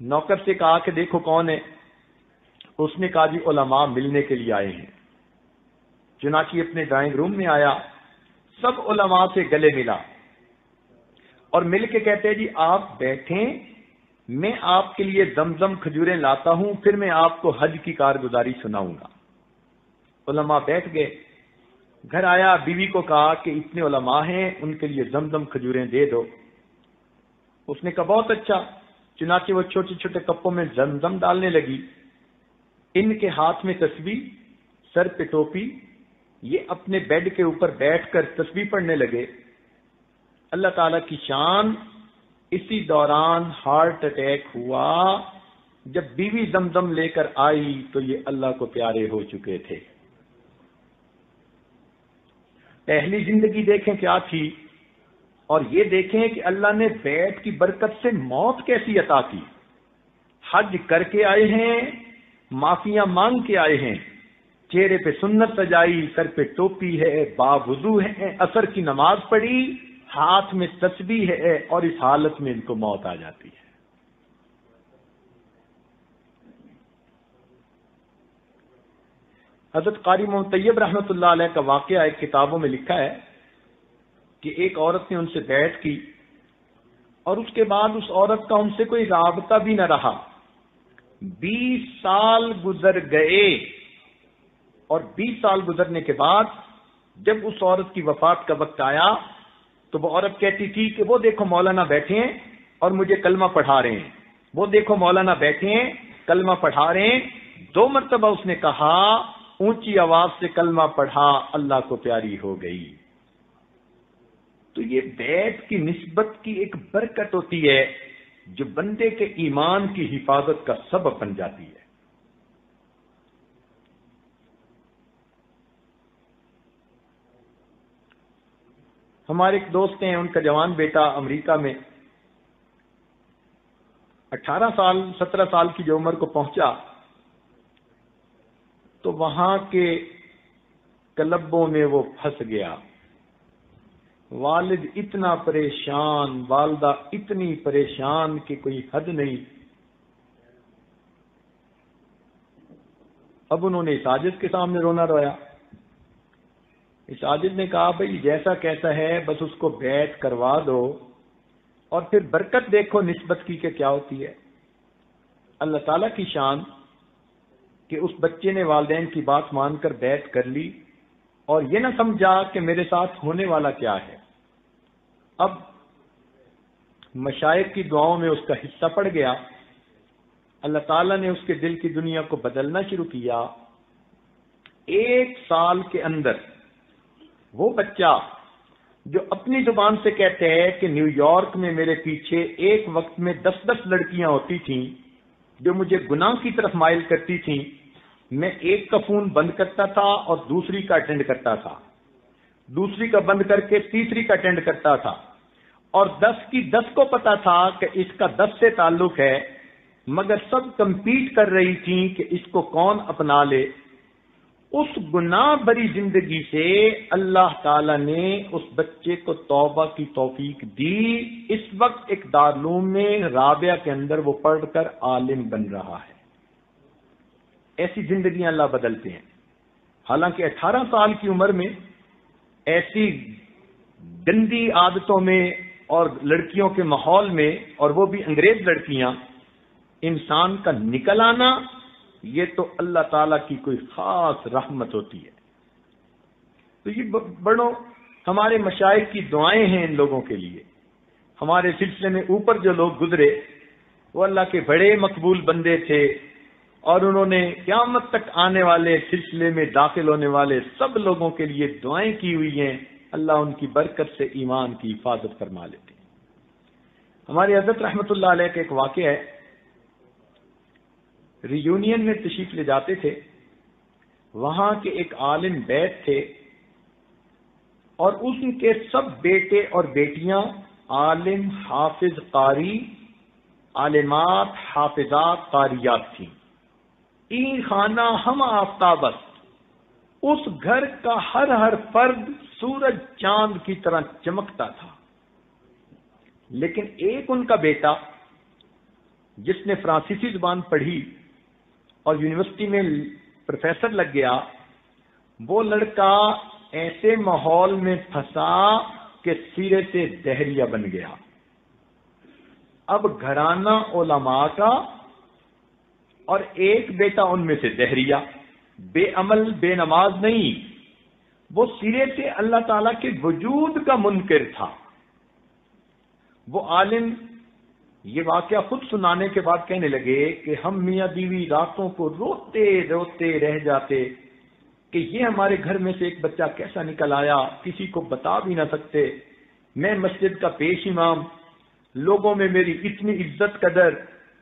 نوکر سے کہا کہ دیکھو کون ہے؟ اس نے کہا جی علماء ملنے کے لیے آئے ہیں۔ چنانچہ اپنے ڈرائنگ روم میں آیا، سب علماء سے گلے ملا اور مل کے کہتے ہیں جی آپ بیٹھیں، میں آپ کے لیے زمزم کھجوریں لاتا ہوں، پھر میں آپ کو حج کی کارگزاری سناؤں گا۔ علماء بیٹھ گئے۔ گھر آیا، بیوی کو کہا کہ اتنے علماء ہیں، ان کے لیے زمزم کھجوریں دے دو۔ اس نے کہا بہت اچھا۔ چنانچہ وہ چھوٹے چھوٹے کپوں میں زمزم ڈالنے لگی۔ ان کے ہاتھ میں تسبیح، سر پہ ٹوپی، یہ اپنے بیڈ کے اوپر بیٹھ کر تسبیح پڑھنے لگے۔ اللہ تعالیٰ کی شان، اسی دوران ہارٹ اٹیک ہوا۔ جب بیوی زمزم لے کر آئی تو یہ اللہ کو پیارے ہو چکے تھے۔ پہلی زندگی دیکھیں کیا تھی، اور یہ دیکھیں کہ اللہ نے بیت کی برکت سے موت کیسی عطا کی۔ حج کر کے آئے ہیں، معافیاں مانگ کے آئے ہیں، چہرے پہ سنت سجائی، سر پہ ٹوپی ہے، باوضو ہے، عصر کی نماز پڑھی، ہاتھ میں تسبیح ہے، اور اس حالت میں ان کو موت آ جاتی ہے۔ حضرت قاری محمد طیب رحمۃ اللہ علیہ کا واقعہ ایک کتابوں میں لکھا ہے کہ ایک عورت نے ان سے بیعت کی اور اس کے بعد اس عورت کا ان سے کوئی رابطہ بھی نہ رہا۔ 20 سال گزر گئے اور 20 سال گزرنے کے بعد جب اس عورت کی وفات کا وقت آیا تو وہ عورت کہتی تھی کہ وہ دیکھو مولانا بیٹھے ہیں اور مجھے کلمہ پڑھا رہے ہیں، وہ دیکھو مولانا بیٹھے ہیں کلمہ پڑھا رہے ہیں۔ 2 مرتبہ اس نے کہا، اونچی آواز سے کلمہ پڑھا، اللہ کو پیاری ہو گئی۔ تو یہ بیت کی نسبت کی ایک برکت ہوتی ہے جو بندے کے ایمان کی حفاظت کا سبب بن جاتی ہے۔ ہمارے ایک دوست ہیں، ان کا جوان بیٹا امریکہ میں 18 سال 17 سال کی جو عمر کو پہنچا تو وہاں کے کلبوں میں وہ پھنس گیا. والد اتنا پریشان، والدہ اتنی پریشان کہ کوئی حد نہیں. اب انہوں نے ساجد کے سامنے رونا رویا. ساجد نے کہا بھائی جیسا کہتا ہے بس اس کو بیعت کروا دو اور پھر برکت دیکھو نسبت کی کہ کیا ہوتی ہے. اللہ تعالیٰ کی شان کہ اس بچے نے والدین کی بات مان کر بیعت کر لی اور یہ نہ سمجھا کہ میرے ساتھ ہونے والا کیا ہے. اب مشائخ کی دعاؤں میں اس کا حصہ پڑ گیا. اللہ تعالیٰ نے اس کے دل کی دنیا کو بدلنا شروع کیا. 1 سال کے اندر وہ بچہ جو اپنی زبان سے کہتے ہیں کہ نیو یارک میں میرے پیچھے ایک وقت میں 10 لڑکیاں ہوتی تھیں جو مجھے گناہ کی طرف مائل کرتی تھیں، میں ایک کا فون بند کرتا تھا اور دوسری کا اٹینڈ کرتا تھا، دوسری کا بند کر کے تیسری کا اٹینڈ کرتا تھا، اور 10 کی 10 کو پتا تھا کہ اس کا 10 سے تعلق ہے، مگر سب کمپیٹ کر رہی تھیں کہ اس کو کون اپنا لے. اس گناہ بری زندگی سے اللہ تعالی نے اس بچے کو توبہ کی توفیق دی. اس وقت ایک دارالعلوم میں رابعہ کے اندر وہ پڑھ کر عالم بن رہا ہے. ایسی زندگیاں اللہ بدلتے ہیں. حالانکہ 18 سال کی عمر میں ایسی گندی عادتوں میں اور لڑکیوں کے ماحول میں، اور وہ بھی انگریز لڑکیاں، انسان کا نکل آنا، یہ تو اللہ تعالیٰ کی کوئی خاص رحمت ہوتی ہے. تو یہ بڑوں ہمارے مشائخ کی دعائیں ہیں ان لوگوں کے لیے. ہمارے سلسلے میں اوپر جو لوگ گزرے وہ اللہ کے بڑے مقبول بندے تھے، اور انہوں نے قیامت تک آنے والے سلسلے میں داخل ہونے والے سب لوگوں کے لیے دعائیں کی ہوئی ہیں. اللہ ان کی برکت سے ایمان کی حفاظت فرما لیتے ہیں. ہمارے حضرت رحمت اللہ علیہ کا ایک واقعہ ہے. ری یونین میں تشریف لے جاتے تھے. وہاں کے ایک عالم بیت تھے اور ان کے سب بیٹے اور بیٹیاں عالم، حافظ، قاری، عالمات، حافظات، قاریات تھیں. این خانہ ہم آفتابست، اس گھر کا ہر فرد سورج چاند کی طرح چمکتا تھا. لیکن ایک ان کا بیٹا جس نے فرانسیسی زبان پڑھی اور یونیورسٹی میں پروفیسر لگ گیا، وہ لڑکا ایسے ماحول میں پھنسا کہ سرے سے دہریہ بن گیا. اب گھرانہ علماء کا اور ایک بیٹا ان میں سے دہریہ، بے عمل بے نماز نہیں، وہ سرے سے اللہ تعالیٰ کے وجود کا منکر تھا. وہ عالم یہ واقعہ خود سنانے کے بعد کہنے لگے کہ ہم میاں بیوی راتوں کو روتے روتے رہ جاتے کہ یہ ہمارے گھر میں سے ایک بچہ کیسا نکل آیا، کسی کو بتا بھی نہ سکتے. میں مسجد کا پیش امام، لوگوں میں میری اتنی عزت قدر،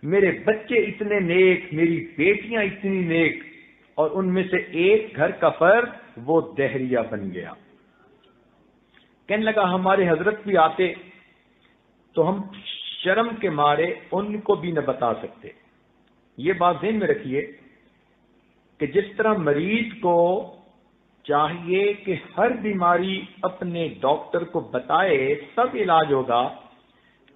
میرے بچے اتنے نیک، میری بیٹیاں اتنی نیک، اور ان میں سے ایک گھر کا فرد وہ دہریہ بن گیا. کہنے لگا ہمارے حضرت بھی آتے تو ہم شرم کے مارے ان کو بھی نہ بتا سکتے. یہ بات ذہن میں رکھیے کہ جس طرح مریض کو چاہیے کہ ہر بیماری اپنے ڈاکٹر کو بتائے سب علاج ہوگا،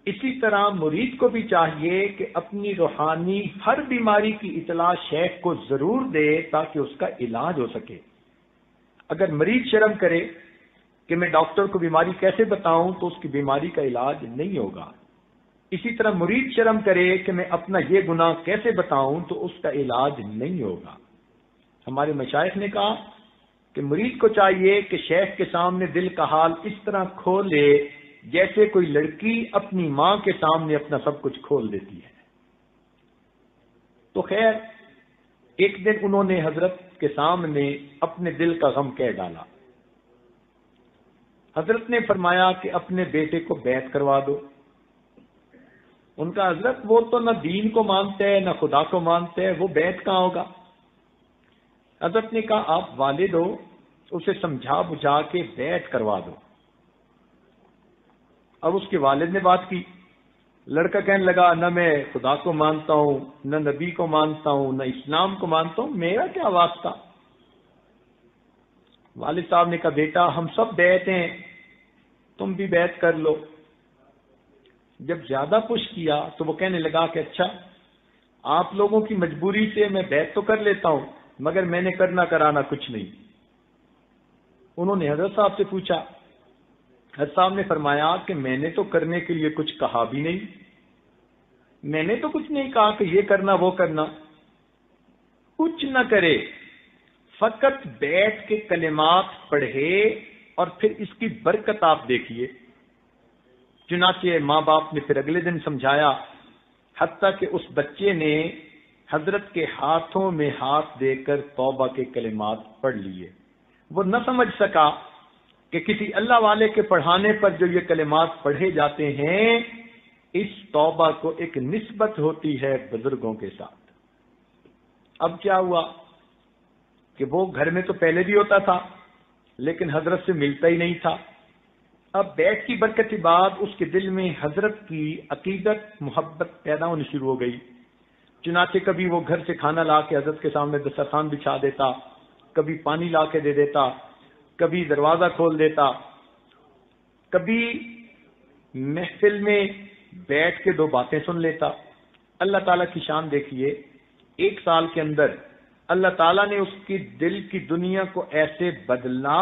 اسی طرح مرید کو بھی چاہیے کہ اپنی روحانی ہر بیماری کی اطلاع شیخ کو ضرور دے تاکہ اس کا علاج ہو سکے. اگر مریض شرم کرے کہ میں ڈاکٹر کو بیماری کیسے بتاؤں تو اس کی بیماری کا علاج نہیں ہوگا. اسی طرح مرید شرم کرے کہ میں اپنا یہ گناہ کیسے بتاؤں تو اس کا علاج نہیں ہوگا. ہمارے مشائخ نے کہا کہ مرید کو چاہیے کہ شیخ کے سامنے دل کا حال اس طرح کھولے جیسے کوئی لڑکی اپنی ماں کے سامنے اپنا سب کچھ کھول دیتی ہے. تو خیر ایک دن انہوں نے حضرت کے سامنے اپنے دل کا غم کہہ ڈالا. حضرت نے فرمایا کہ اپنے بیٹے کو بیعت کروا دو. ان کا حضرت وہ تو نہ دین کو مانتے ہیں نہ خدا کو مانتے ہیں، وہ بیعت کہاں ہوگا. حضرت نے کہا آپ والد ہو، اسے سمجھا بجھا کے بیعت کروا دو. اب اس کے والد نے بات کی. لڑکا کہنے لگا نہ میں خدا کو مانتا ہوں، نہ نبی کو مانتا ہوں، نہ اسلام کو مانتا ہوں، میرا کیا واسطہ. والد صاحب نے کہا بیٹا ہم سب بیعت ہیں، تم بھی بیعت کر لو۔ جب زیادہ پش کیا تو وہ کہنے لگا کہ اچھا آپ لوگوں کی مجبوری سے میں بیعت تو کر لیتا ہوں مگر میں نے کرنا کرانا کچھ نہیں۔ انہوں نے حضرت صاحب سے پوچھا، حضرت صاحب نے فرمایا کہ میں نے تو کرنے کے لیے کچھ کہا بھی نہیں، میں نے تو کچھ نہیں کہا کہ یہ کرنا وہ کرنا، کچھ نہ کرے، فقط بیٹھ کے کلمات پڑھے اور پھر اس کی برکت آپ دیکھیے۔ چنانچہ ماں باپ نے پھر اگلے دن سمجھایا، حتیٰ کہ اس بچے نے حضرت کے ہاتھوں میں ہاتھ دے کر توبہ کے کلمات پڑھ لیے۔ وہ نہ سمجھ سکا کہ کسی اللہ والے کے پڑھانے پر جو یہ کلمات پڑھے جاتے ہیں اس توبہ کو ایک نسبت ہوتی ہے بزرگوں کے ساتھ۔ اب کیا ہوا کہ وہ گھر میں تو پہلے بھی ہوتا تھا لیکن حضرت سے ملتا ہی نہیں تھا۔ اب بیٹھ کی برکت کے بعد اس کے دل میں حضرت کی عقیدت محبت پیدا ہونی شروع ہو گئی۔ چنانچہ کبھی وہ گھر سے کھانا لا کے حضرت کے سامنے دسترخوان بچھا دیتا، کبھی پانی لا کے دے دیتا، کبھی دروازہ کھول دیتا، کبھی محفل میں بیٹھ کے دو باتیں سن لیتا۔ اللہ تعالیٰ کی شان دیکھیے، 1 سال کے اندر اللہ تعالیٰ نے اس کی دل کی دنیا کو ایسے بدلا،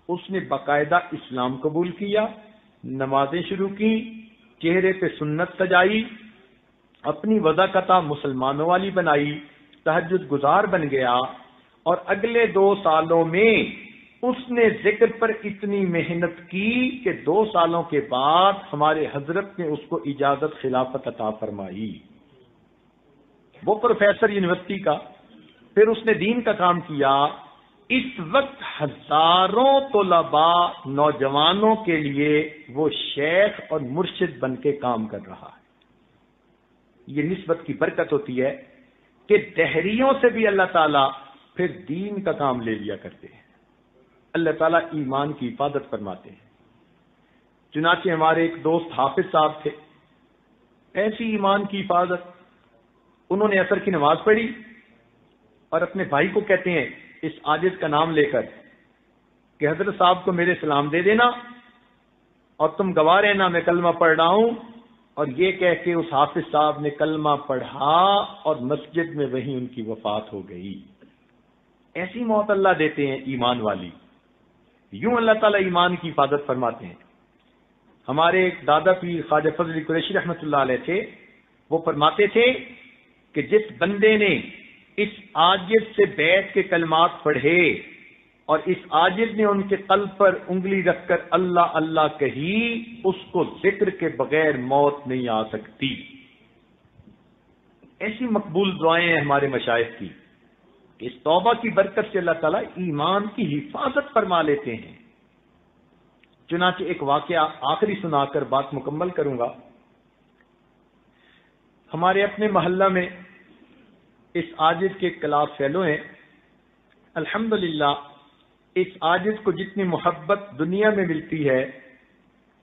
اس نے باقاعدہ اسلام قبول کیا، نمازیں شروع کی، چہرے پہ سنت سجائی، اپنی وضاقتہ مسلمانوں والی بنائی، تہجد گزار بن گیا، اور اگلے 2 سالوں میں اس نے ذکر پر اتنی محنت کی کہ 2 سالوں کے بعد ہمارے حضرت نے اس کو اجازت خلافت عطا فرمائی۔ وہ پروفیسر یونیورسٹی کا، پھر اس نے دین کا کام کیا۔ اس وقت ہزاروں طلباء نوجوانوں کے لیے وہ شیخ اور مرشد بن کے کام کر رہا ہے۔ یہ نسبت کی برکت ہوتی ہے کہ دہریوں سے بھی اللہ تعالیٰ پھر دین کا کام لے لیا کرتے ہیں۔ اللہ تعالیٰ ایمان کی حفاظت فرماتے ہیں۔ چنانچہ ہمارے ایک دوست حافظ صاحب تھے، ایسی ایمان کی حفاظت، انہوں نے عصر کی نماز پڑھی اور اپنے بھائی کو کہتے ہیں اس عاجز کا نام لے کر کہ حضرت صاحب کو میرے سلام دے دینا اور تم گواہ رہنا میں کلمہ پڑھ رہا ہوں، اور یہ کہہ کے اس حافظ صاحب نے کلمہ پڑھا اور مسجد میں وہیں ان کی وفات ہو گئی۔ ایسی موت اللہ دیتے ہیں ایمان والی۔ یوں اللہ تعالیٰ ایمان کی حفاظت فرماتے ہیں۔ ہمارے ایک دادا پیر خواجہ فضل قریشی رحمۃ اللہ علیہ تھے، وہ فرماتے تھے کہ جس بندے نے اس عاجز سے بیٹھ کے کلمات پڑھے اور اس عاجز نے ان کے قلب پر انگلی رکھ کر اللہ اللہ کہی، اس کو ذکر کے بغیر موت نہیں آ سکتی۔ ایسی مقبول دعائیں ہیں ہمارے مشائخ کی کہ اس توبہ کی برکت سے اللہ تعالیٰ ایمان کی حفاظت فرما لیتے ہیں۔ چنانچہ ایک واقعہ آخری سنا کر بات مکمل کروں گا۔ ہمارے اپنے محلہ میں اس عاجز کے کلاس فیلو ہیں۔ الحمدللہ اس عاجز کو جتنی محبت دنیا میں ملتی ہے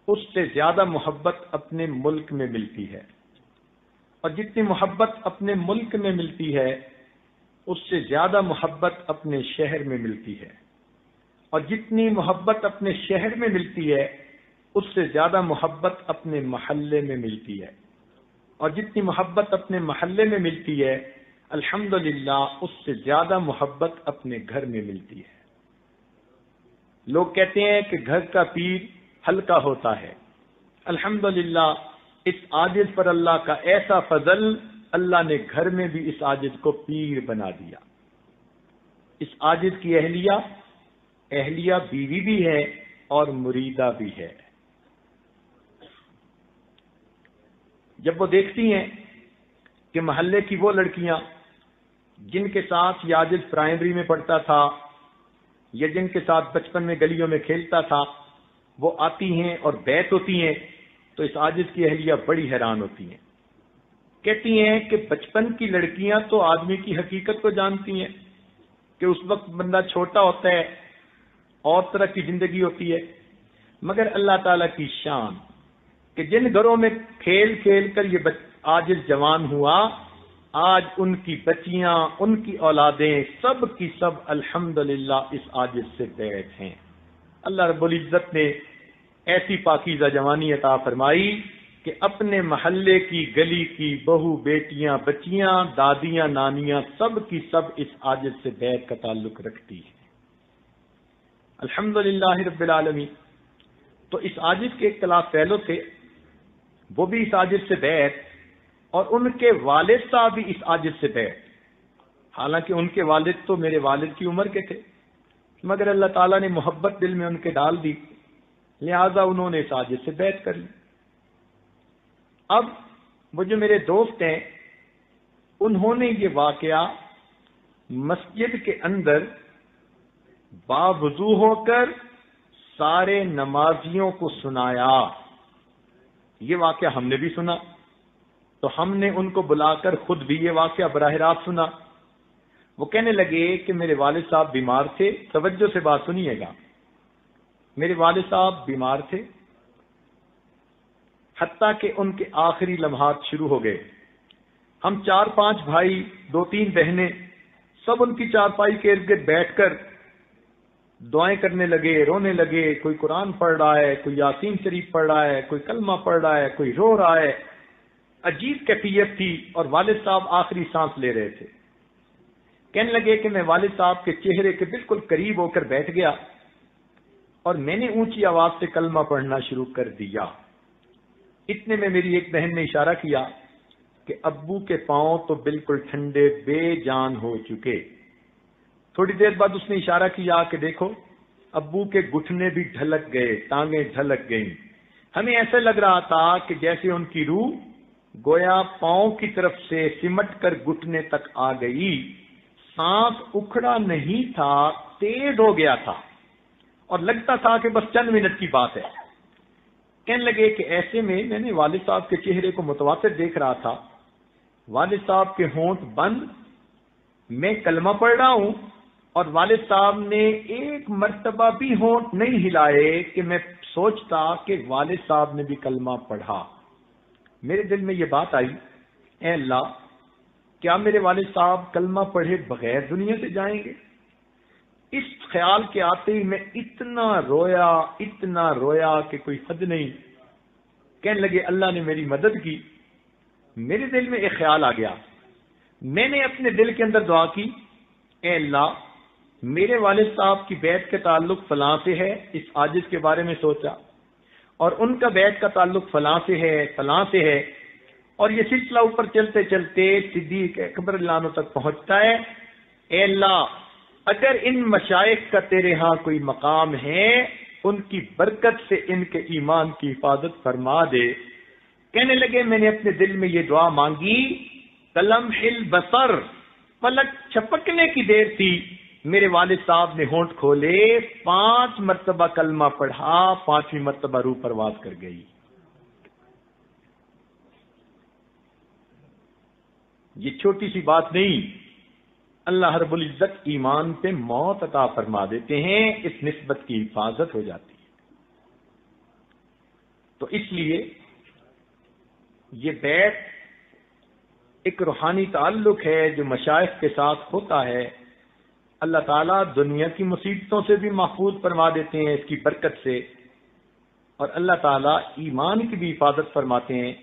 اس سے زیادہ محبت اپنے ملک میں ملتی ہے، اور جتنی محبت اپنے ملک میں ملتی ہے اس سے زیادہ محبت اپنے شہر میں ملتی ہے، اور جتنی محبت اپنے شہر میں ملتی ہے اس سے زیادہ محبت اپنے محلے میں ملتی ہے، اور جتنی محبت اپنے محلے میں ملتی ہے الحمدللہ اس سے زیادہ محبت اپنے گھر میں ملتی ہے۔ لوگ کہتے ہیں کہ گھر کا پیر ہلکا ہوتا ہے، الحمدللہ اس عاجز پر اللہ کا ایسا فضل، اللہ نے گھر میں بھی اس عاجز کو پیر بنا دیا۔ اس عاجز کی اہلیہ بیوی بھی ہے اور مریدہ بھی ہے۔ جب وہ دیکھتی ہیں کہ محلے کی وہ لڑکیاں جن کے ساتھ یہ عاجز پرائمری میں پڑھتا تھا یا جن کے ساتھ بچپن میں گلیوں میں کھیلتا تھا وہ آتی ہیں اور بیعت ہوتی ہیں تو اس عاجز کی اہلیہ بڑی حیران ہوتی ہیں، کہتی ہیں کہ بچپن کی لڑکیاں تو آدمی کی حقیقت کو جانتی ہیں کہ اس وقت بندہ چھوٹا ہوتا ہے اور طرح کی زندگی ہوتی ہے، مگر اللہ تعالیٰ کی شان کہ جن گھروں میں کھیل کھیل کر یہ عاجز جوان ہوا، آج ان کی بچیاں، ان کی اولادیں سب کی سب الحمدللہ اس عاجز سے بیٹھ ہیں۔ اللہ رب العزت نے ایسی پاکیزہ جوانی عطا فرمائی کہ اپنے محلے کی، گلی کی بہو، بیٹیاں، بچیاں، دادیاں، نانیاں سب کی سب اس عاجز سے بیعت کا تعلق رکھتی ہیں۔ الحمدللہ رب العالمین۔ تو اس عاجز کے اختلاف پہلو تھے، وہ بھی اس عاجز سے بیعت، اور ان کے والد صاحب بھی اس عاجز سے بیعت۔ حالانکہ ان کے والد تو میرے والد کی عمر کے تھے، مگر اللہ تعالیٰ نے محبت دل میں ان کے ڈال دی، لہذا انہوں نے اس عاجز سے بیعت کر لی۔ اب وہ جو میرے دوست ہیں، انہوں نے یہ واقعہ مسجد کے اندر باوضو ہو کر سارے نمازیوں کو سنایا۔ یہ واقعہ ہم نے بھی سنا، تو ہم نے ان کو بلا کر خود بھی یہ واقعہ براہ راست سنا۔ وہ کہنے لگے کہ میرے والد صاحب بیمار تھے۔ توجہ سے بات سنیے گا، میرے والد صاحب بیمار تھے، حتیٰ کہ ان کے آخری لمحات شروع ہو گئے۔ ہم 4-5 بھائی، 2-3 بہنیں، سب ان کی چارپائی کے ارد گرد بیٹھ کر دعائیں کرنے لگے، رونے لگے۔ کوئی قرآن پڑھ رہا ہے، کوئی یاسین شریف پڑھ رہا ہے، کوئی کلمہ پڑھ رہا ہے، کوئی رو رہا ہے۔ عجیب کیفیت تھی، اور والد صاحب آخری سانس لے رہے تھے۔ کہنے لگے کہ میں والد صاحب کے چہرے کے بالکل قریب ہو کر بیٹھ گیا، اور میں نے اونچی آواز سے کلمہ پڑھنا شروع کر دیا۔ اتنے میں میری ایک بہن نے اشارہ کیا کہ ابو کے پاؤں تو بالکل ٹھنڈے بے جان ہو چکے۔ تھوڑی دیر بعد اس نے اشارہ کیا کہ دیکھو ابو کے گھٹنے بھی ڈھلک گئے، ٹانگیں ڈھلک گئیں۔ ہمیں ایسا لگ رہا تھا کہ جیسے ان کی روح گویا پاؤں کی طرف سے سمٹ کر گھٹنے تک آ گئی۔ سانس اکھڑا نہیں تھا، تیز ہو گیا تھا، اور لگتا تھا کہ بس چند منٹ کی بات ہے۔ کہنے لگے کہ ایسے میں نے والد صاحب کے چہرے کو متواتر دیکھ رہا تھا، والد صاحب کے ہونٹ بند، میں کلمہ پڑھ رہا ہوں، اور والد صاحب نے ایک مرتبہ بھی ہونٹ نہیں ہلائے کہ میں سوچتا کہ والد صاحب نے بھی کلمہ پڑھا۔ میرے دل میں یہ بات آئی، اے اللہ، کیا میرے والد صاحب کلمہ پڑھے بغیر دنیا سے جائیں گے؟ اس خیال کے آتے ہی میں اتنا رویا کہ کوئی حد نہیں۔ کہنے لگے اللہ نے میری مدد کی۔ میرے دل میں ایک خیال آ گیا، میں نے اپنے دل کے اندر دعا کی، اے اللہ میرے والد صاحب کی بیعت کا تعلق فلاں سے ہے، اس عاجز کے بارے میں سوچا، اور ان کا بیعت کا تعلق فلاں سے ہے، فلاں سے ہے، اور یہ سلسلہ اوپر چلتے چلتے صدیق اکبر اللہ عنہ تک پہنچتا ہے۔ اے اللہ اگر ان مشائخ کا تیرے ہاں کوئی مقام ہے، ان کی برکت سے ان کے ایمان کی حفاظت فرما دے۔ کہنے لگے میں نے اپنے دل میں یہ دعا مانگی، کلمح البصر، پلک چھپکنے کی دیر تھی، میرے والد صاحب نے ہونٹ کھولے، 5 مرتبہ کلمہ پڑھا، 5ویں مرتبہ روح پرواز کر گئی۔ یہ چھوٹی سی بات نہیں، اللہ رب العزت ایمان پہ موت عطا فرما دیتے ہیں، اس نسبت کی حفاظت ہو جاتی ہے۔ تو اس لیے یہ بیعت ایک روحانی تعلق ہے جو مشائخ کے ساتھ ہوتا ہے۔ اللہ تعالیٰ دنیا کی مصیبتوں سے بھی محفوظ فرما دیتے ہیں اس کی برکت سے، اور اللہ تعالیٰ ایمان کی بھی حفاظت فرماتے ہیں۔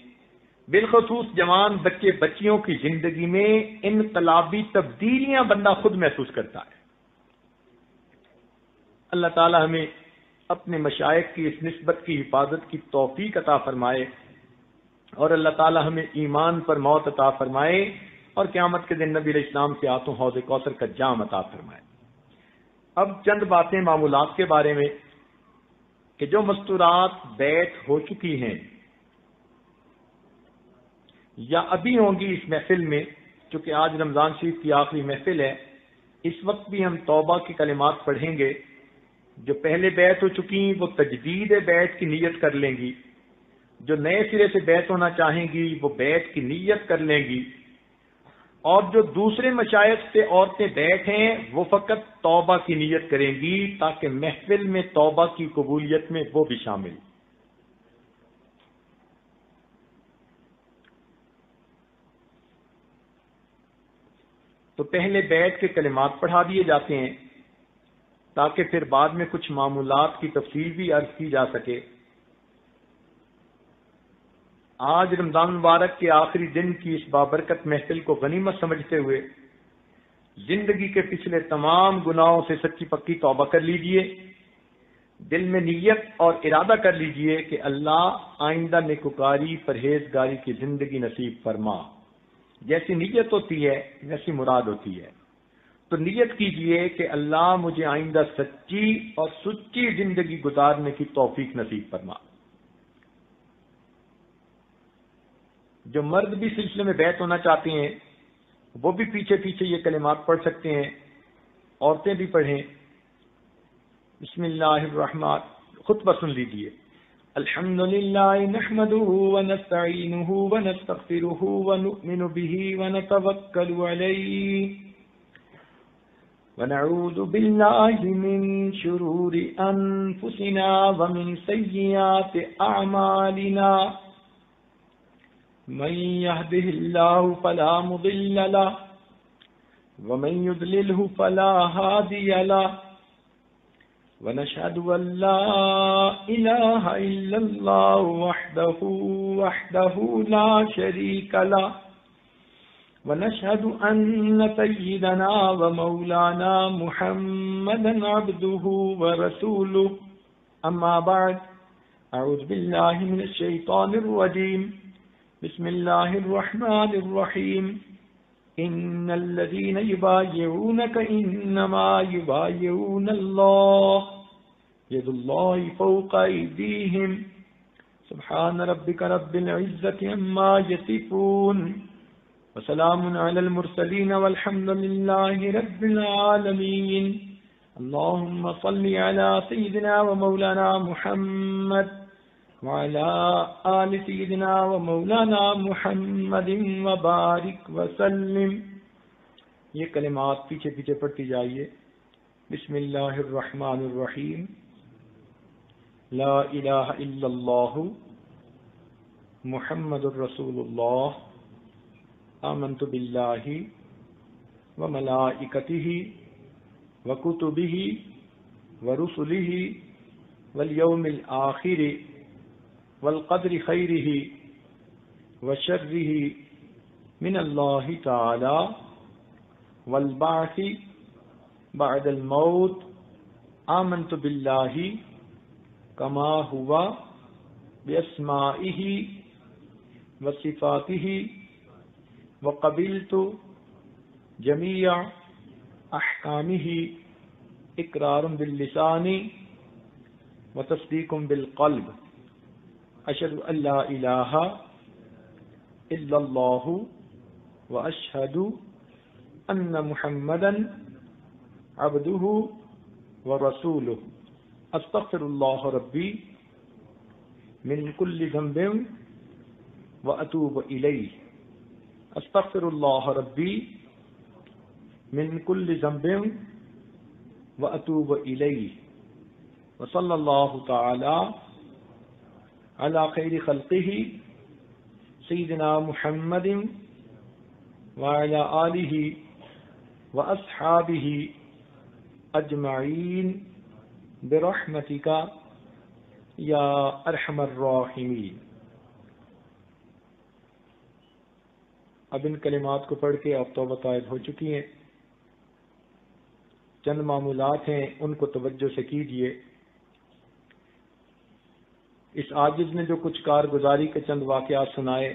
بالخصوص جوان بچے بچیوں کی زندگی میں انقلابی تبدیلیاں بندہ خود محسوس کرتا ہے۔ اللہ تعالیٰ ہمیں اپنے مشائخ کی اس نسبت کی حفاظت کی توفیق عطا فرمائے، اور اللہ تعالیٰ ہمیں ایمان پر موت عطا فرمائے، اور قیامت کے دن نبی علیہ السلام کے ہاتھوں حوض کوثر کا جام عطا فرمائے۔ اب چند باتیں معمولات کے بارے میں کہ جو مستورات بیعت ہو چکی ہیں یا ابھی ہوں گی اس محفل میں، چونکہ آج رمضان شریف کی آخری محفل ہے، اس وقت بھی ہم توبہ کے کلمات پڑھیں گے۔ جو پہلے بیعت ہو چکی وہ تجدید بیعت کی نیت کر لیں گی، جو نئے سرے سے بیعت ہونا چاہیں گی وہ بیعت کی نیت کر لیں گی، اور جو دوسرے مشائخ سے عورتیں بیٹھ ہیں وہ فقط توبہ کی نیت کریں گی، تاکہ محفل میں توبہ کی قبولیت میں وہ بھی شامل۔ تو پہلے بیعت کے کلمات پڑھا دیے جاتے ہیں تاکہ پھر بعد میں کچھ معمولات کی تفصیل بھی عرض کی جا سکے۔ آج رمضان مبارک کے آخری دن کی اس بابرکت محفل کو غنیمت سمجھتے ہوئے زندگی کے پچھلے تمام گناہوں سے سچی پکی توبہ کر لیجئے، دل میں نیت اور ارادہ کر لیجئے کہ اللہ آئندہ نیکوکاری پرہیزگاری کی زندگی نصیب فرما۔ جیسی نیت ہوتی ہے ویسی مراد ہوتی ہے، تو نیت کیجئے کہ اللہ مجھے آئندہ سچی اور سچی زندگی گزارنے کی توفیق نصیب فرما۔ جو مرد بھی سلسلے میں بیعت ہونا چاہتے ہیں وہ بھی پیچھے پیچھے یہ کلمات پڑھ سکتے ہیں، عورتیں بھی پڑھیں۔ بسم اللہ الرحمن، خطبہ سن لیجئے۔ الحمدللہ نحمده ونستعینه ونستغفره ونؤمن به ونتوکل علیہ ونعوذ باللہ من شرور انفسنا ومن سیئات اعمالنا من يهده الله فلا مضل له ومن يضلله فلا هادي له ونشهد أن لا إله إلا الله وحده لا شريك له ونشهد أن سيدنا ومولانا محمدا عبده ورسوله أما بعد أعوذ بالله من الشيطان الرجيم بسم الله الرحمن الرحيم إن الذين يبايعونك إنما يبايعون الله يد الله فوق أيديهم سبحان ربك رب العزة عما يصفون وسلام على المرسلين والحمد لله رب العالمين اللهم صل على سيدنا ومولانا محمد وعلى آل سيدنا ومولانا محمد وبارک وسلم۔ یہ کلمات پیچھے پیچھے پڑھتی جائیے۔ بسم اللہ الرحمن الرحیم، لا الہ الا اللہ محمد الرسول اللہ آمنت باللہ وملائکتہ وکتبہ ورسلہ والیوم الآخر والقدر خیرہ وشرہ من اللہ تعالی والبعث بعد الموت آمنت باللہ کما ہوا باسمائہ وصفاتہ وقبلت جمیع احکامہ اقرار باللسان وتصدیق بالقلب اشہد ان لا الہ الا اللہ واشہد ان محمدا عبدہ ورسولہ استغفر اللہ ربی من کل ذنب واتوب الیہ استغفر اللہ ربی من کل ذنب واتوب الیہ وصلی اللہ تعالی علی خیر خلقہ سیدنا محمد وعلی آلہ واصحابہ اجمعین برحمتک یا ارحم الراحمین۔ اب ان کلمات کو پڑھ کے اب توبہ طائب ہو چکی ہیں، چند معمولات ہیں ان کو توجہ سے کیجیے۔ اس عاجز نے جو کچھ کارگزاری کے چند واقعات سنائے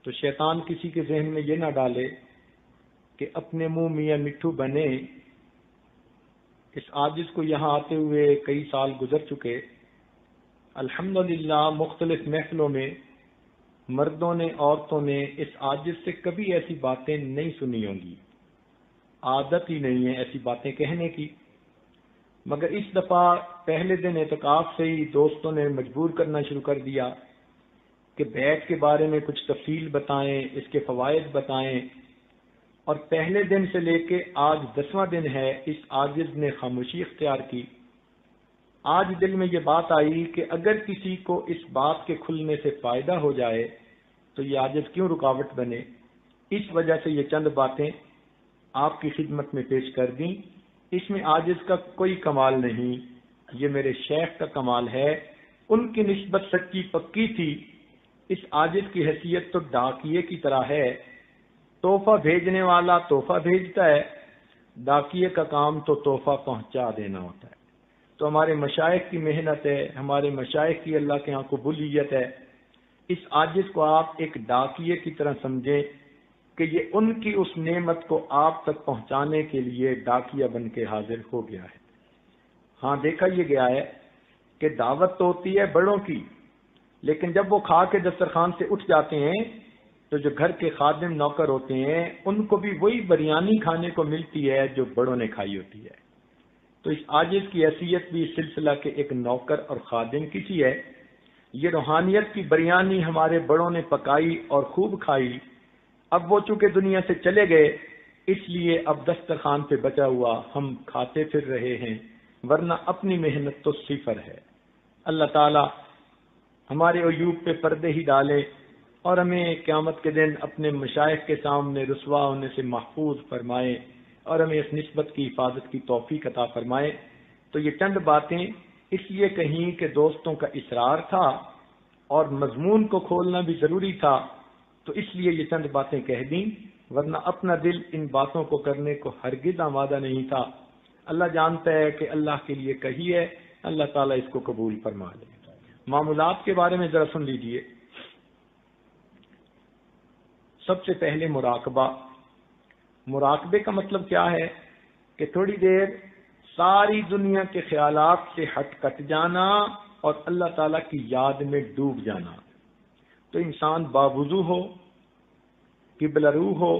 تو شیطان کسی کے ذہن میں یہ نہ ڈالے کہ اپنے منہ میاں مٹھو بنے۔ اس عاجز کو یہاں آتے ہوئے کئی سال گزر چکے، الحمدللہ مختلف محفلوں میں مردوں نے عورتوں نے اس عاجز سے کبھی ایسی باتیں نہیں سنی ہوں گی، عادت ہی نہیں ہے ایسی باتیں کہنے کی، مگر اس دفعہ پہلے دن اعتکاف سے ہی دوستوں نے مجبور کرنا شروع کر دیا کہ بیعت کے بارے میں کچھ تفصیل بتائیں، اس کے فوائد بتائیں، اور پہلے دن سے لے کے آج 10واں دن ہے اس عاجز نے خاموشی اختیار کی۔ آج دل میں یہ بات آئی کہ اگر کسی کو اس بات کے کھلنے سے فائدہ ہو جائے تو یہ عاجز کیوں رکاوٹ بنے، اس وجہ سے یہ چند باتیں آپ کی خدمت میں پیش کر دیں۔ اس میں عاجز کا کوئی کمال نہیں، یہ میرے شیخ کا کمال ہے، ان کی نسبت سچی پکی تھی۔ اس عاجز کی حیثیت تو ڈاکیے کی طرح ہے، تحفہ بھیجنے والا تحفہ بھیجتا ہے، ڈاکیے کا کام تو تحفہ پہنچا دینا ہوتا ہے۔ تو ہمارے مشائخ کی محنت ہے، ہمارے مشائخ کی اللہ کے ہاں قبولیت ہے۔ اس عاجز کو آپ ایک ڈاکیے کی طرح سمجھیں کہ یہ ان کی اس نعمت کو آپ تک پہنچانے کے لیے ڈاکیہ بن کے حاضر ہو گیا ہے۔ ہاں دیکھا یہ گیا ہے کہ دعوت تو ہوتی ہے بڑوں کی، لیکن جب وہ کھا کے دسترخوان سے اٹھ جاتے ہیں تو جو گھر کے خادم نوکر ہوتے ہیں ان کو بھی وہی بریانی کھانے کو ملتی ہے جو بڑوں نے کھائی ہوتی ہے۔ تو اس عاجز کی حیثیت بھی اس سلسلہ کے ایک نوکر اور خادم کی سی ہے۔ یہ روحانیت کی بریانی ہمارے بڑوں نے پکائی اور خوب کھائی، اب وہ چونکہ دنیا سے چلے گئے اس لیے اب دسترخوان پہ بچا ہوا ہم کھاتے پھر رہے ہیں، ورنہ اپنی محنت تو صفر ہے۔ اللہ تعالی ہمارے عیوب پہ پردے ہی ڈالے اور ہمیں قیامت کے دن اپنے مشائخ کے سامنے رسوا ہونے سے محفوظ فرمائے اور ہمیں اس نسبت کی حفاظت کی توفیق عطا فرمائے۔ تو یہ چند باتیں اس لیے کہیں کہ دوستوں کا اصرار تھا اور مضمون کو کھولنا بھی ضروری تھا، تو اس لیے یہ چند باتیں کہہ دیں، ورنہ اپنا دل ان باتوں کو کرنے کو ہرگز آمادہ نہیں تھا۔ اللہ جانتا ہے کہ اللہ کے لیے کہی ہے، اللہ تعالیٰ اس کو قبول فرما لے۔ معمولات کے بارے میں ذرا سن لیجئے۔ سب سے پہلے مراقبہ۔ مراقبے کا مطلب کیا ہے کہ تھوڑی دیر ساری دنیا کے خیالات سے کٹ جانا اور اللہ تعالیٰ کی یاد میں ڈوب جانا۔ تو انسان باوضو ہو، قبلہ رو ہو،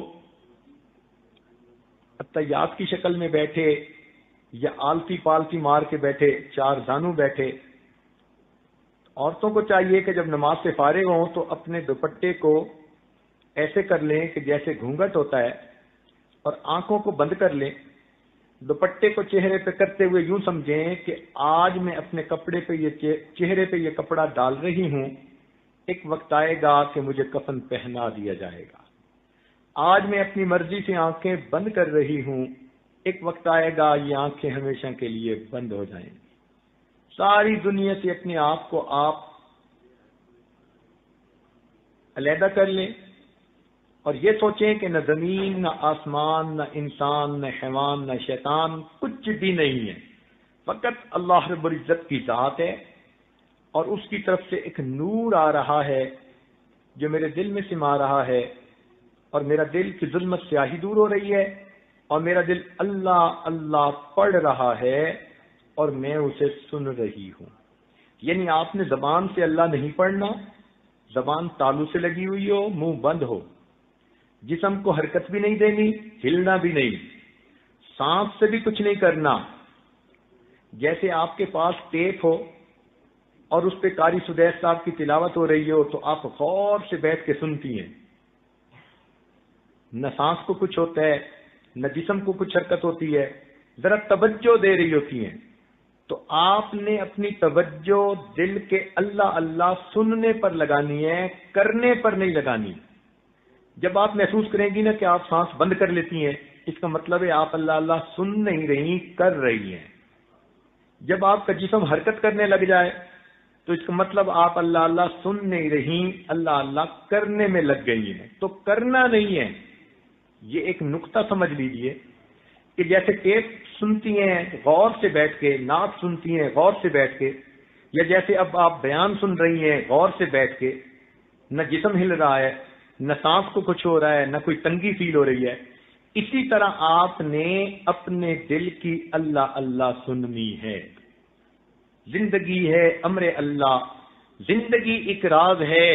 اتحیات کی شکل میں بیٹھے یا آلتی پالتی مار کے بیٹھے، چار زانو بیٹھے۔ عورتوں کو چاہیے کہ جب نماز سے فارغ ہوں تو اپنے دوپٹے کو ایسے کر لیں کہ جیسے گھونگھٹ ہوتا ہے اور آنکھوں کو بند کر لیں، دوپٹے کو چہرے پہ کرتے ہوئے یوں سمجھیں کہ آج میں اپنے کپڑے پہ چہرے پہ یہ کپڑا ڈال رہی ہوں، ایک وقت آئے گا کہ مجھے کفن پہنا دیا جائے گا۔ آج میں اپنی مرضی سے آنکھیں بند کر رہی ہوں، ایک وقت آئے گا یہ آنکھیں ہمیشہ کے لیے بند ہو جائیں گی۔ ساری دنیا سے اپنے آپ کو آپ علیحدہ کر لیں اور یہ سوچیں کہ نہ زمین، نہ آسمان، نہ انسان، نہ حیوان، نہ شیطان، کچھ بھی نہیں ہے، فقط اللہ رب العزت کی ذات ہے اور اس کی طرف سے ایک نور آ رہا ہے جو میرے دل میں سما رہا ہے، اور میرا دل کی ظلمت سیاہی دور ہو رہی ہے اور میرا دل اللہ اللہ پڑھ رہا ہے اور میں اسے سن رہی ہوں۔ یعنی آپ نے زبان سے اللہ نہیں پڑھنا، زبان تالو سے لگی ہوئی ہو، منہ بند ہو، جسم کو حرکت بھی نہیں دینی، ہلنا بھی نہیں، سانس سے بھی کچھ نہیں کرنا۔ جیسے آپ کے پاس ٹیپ ہو اور اس پہ قاری سدیس صاحب کی تلاوت ہو رہی ہو تو آپ غور سے بیٹھ کے سنتی ہیں، نہ سانس کو کچھ ہوتا ہے نہ جسم کو کچھ حرکت ہوتی ہے، ذرا توجہ دے رہی ہوتی ہیں۔ تو آپ نے اپنی توجہ دل کے اللہ اللہ سننے پر لگانی ہے، کرنے پر نہیں لگانی۔ جب آپ محسوس کریں گی نا کہ آپ سانس بند کر لیتی ہیں، اس کا مطلب ہے آپ اللہ اللہ سن نہیں رہی، کر رہی ہیں۔ جب آپ کا جسم حرکت کرنے لگ جائے تو اس کا مطلب آپ اللہ اللہ سن نہیں رہی، اللہ اللہ کرنے میں لگ گئی ہیں۔ تو کرنا نہیں ہے، یہ ایک نقطہ سمجھ لیجئے کہ جیسے ٹیپ سنتی ہیں غور سے بیٹھ کے، نعت سنتی ہیں غور سے بیٹھ کے، یا جیسے اب آپ بیان سن رہی ہیں غور سے بیٹھ کے، نہ جسم ہل رہا ہے، نہ سانس کو کچھ ہو رہا ہے، نہ کوئی تنگی فیل ہو رہی ہے، اسی طرح آپ نے اپنے دل کی اللہ اللہ سننی ہے۔ زندگی ہے امر اللہ، زندگی ایک راز ہے،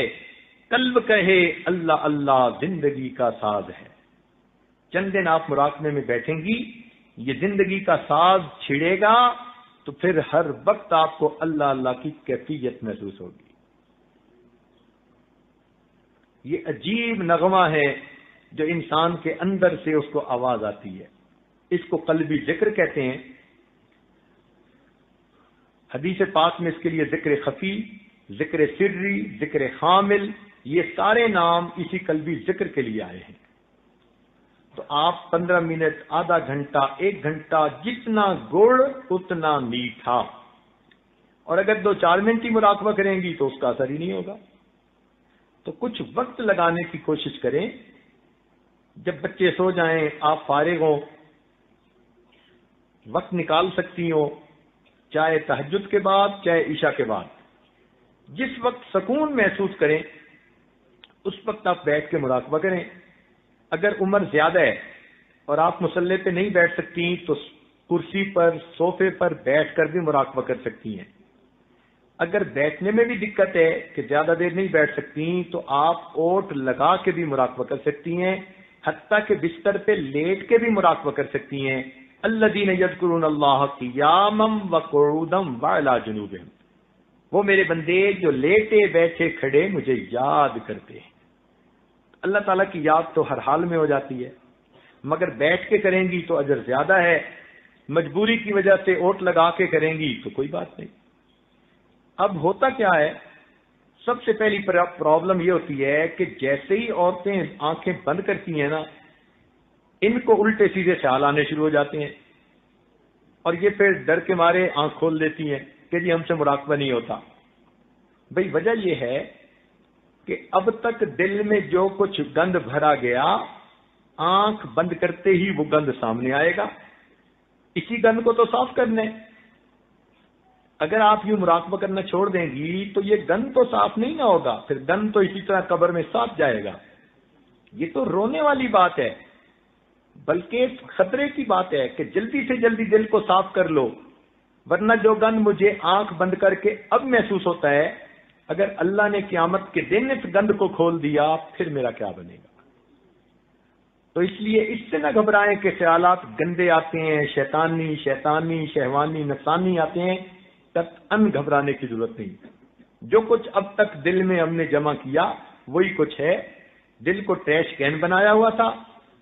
قلب کہے اللہ اللہ زندگی کا ساز ہے۔ چند دن آپ مراقبے میں بیٹھیں گی، یہ زندگی کا ساز چھڑے گا تو پھر ہر وقت آپ کو اللہ اللہ کی کیفیت محسوس ہوگی۔ یہ عجیب نغمہ ہے جو انسان کے اندر سے اس کو آواز آتی ہے، اس کو قلبی ذکر کہتے ہیں۔ حدیث پاک میں اس کے لیے ذکر خفی، ذکر سری، ذکر حامل، یہ سارے نام اسی قلبی ذکر کے لیے آئے ہیں۔ تو آپ 15 منٹ، آدھا گھنٹہ، 1 گھنٹہ، جتنا گڑ اتنا میٹھا، اور اگر 2-4 منٹ ہی مراقبہ کریں گی تو اس کا اثر ہی نہیں ہوگا۔ تو کچھ وقت لگانے کی کوشش کریں، جب بچے سو جائیں، آپ فارغ ہوں، وقت نکال سکتی ہو، چاہے تہجد کے بعد، چاہے عشاء کے بعد، جس وقت سکون محسوس کریں اس وقت آپ بیٹھ کے مراقبہ کریں۔ اگر عمر زیادہ ہے اور آپ مصلی پہ نہیں بیٹھ سکتی تو کرسی پر، صوفے پر بیٹھ کر بھی مراقبہ کر سکتی ہیں۔ اگر بیٹھنے میں بھی دقت ہے کہ زیادہ دیر نہیں بیٹھ سکتی تو آپ اوٹ لگا کے بھی مراقبہ کر سکتی ہیں، حتیٰ کہ بستر پہ لیٹ کے بھی مراقبہ کر سکتی ہیں۔ الذین یذکرون اللہ قیاما وقعودا وعلی جنوبہم، وہ میرے بندے جو لیٹے بیٹھے کھڑے مجھے یاد کرتے ہیں۔ اللہ تعالیٰ کی یاد تو ہر حال میں ہو جاتی ہے، مگر بیٹھ کے کریں گی تو اجر زیادہ ہے، مجبوری کی وجہ سے اوٹ لگا کے کریں گی تو کوئی بات نہیں۔ اب ہوتا کیا ہے، سب سے پہلی پرابلم یہ ہوتی ہے کہ جیسے ہی عورتیں آنکھیں بند کرتی ہیں نا، ان کو الٹے سیدھے خیال آنے شروع ہو جاتے ہیں، اور یہ پھر ڈر کے مارے آنکھ کھول دیتی ہیں کہ جی ہم سے مراقبہ نہیں ہوتا۔ بھئی وجہ یہ ہے کہ اب تک دل میں جو کچھ گند بھرا گیا، آنکھ بند کرتے ہی وہ گند سامنے آئے گا، اسی گند کو تو صاف کرنا ہے۔ اگر آپ یوں مراقبہ کرنا چھوڑ دیں گی تو یہ گند تو صاف نہیں نہ ہوگا، پھر گند تو اسی طرح قبر میں ساتھ جائے گا۔ یہ تو رونے والی بات ہے، بلکہ خطرے کی بات ہے کہ جلدی سے جلدی دل کو صاف کر لو، ورنہ جو گند مجھے آنکھ بند کر کے اب محسوس ہوتا ہے، اگر اللہ نے قیامت کے دن اس گند کو کھول دیا پھر میرا کیا بنے گا؟ تو اس لیے اس سے نہ گھبرائیں کہ خیالات گندے آتے ہیں، شیطانی، شہوانی، نفسانی آتے ہیں، قطعاً گھبرانے کی ضرورت نہیں۔ جو کچھ اب تک دل میں ہم نے جمع کیا وہی کچھ ہے۔ دل کو ٹریش کین بنایا ہوا تھا،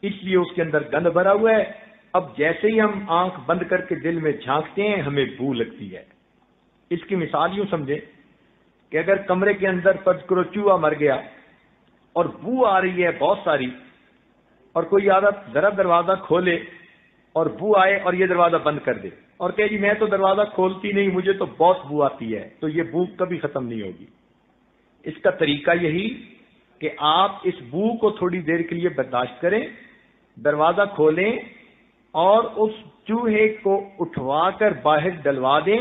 اس لیے اس کے اندر گند بھرا ہوا ہے۔ اب جیسے ہی ہم آنکھ بند کر کے دل میں جھانکتے ہیں ہمیں بو لگتی ہے۔ اس کی مثال یوں سمجھیں کہ اگر کمرے کے اندر فرض کرو چوہا مر گیا اور بو آ رہی ہے بہت ساری، اور کوئی عادت ذرا دروازہ کھولے اور بو آئے اور یہ دروازہ بند کر دے اور کہ جی میں تو دروازہ کھولتی نہیں، مجھے تو بہت بو آتی ہے، تو یہ بو کبھی ختم نہیں ہوگی۔ اس کا طریقہ یہی کہ آپ اس بو کو تھوڑی دیر کے لیے برداشت کریں، دروازہ کھولیں اور اس چوہے کو اٹھوا کر باہر ڈلوا دیں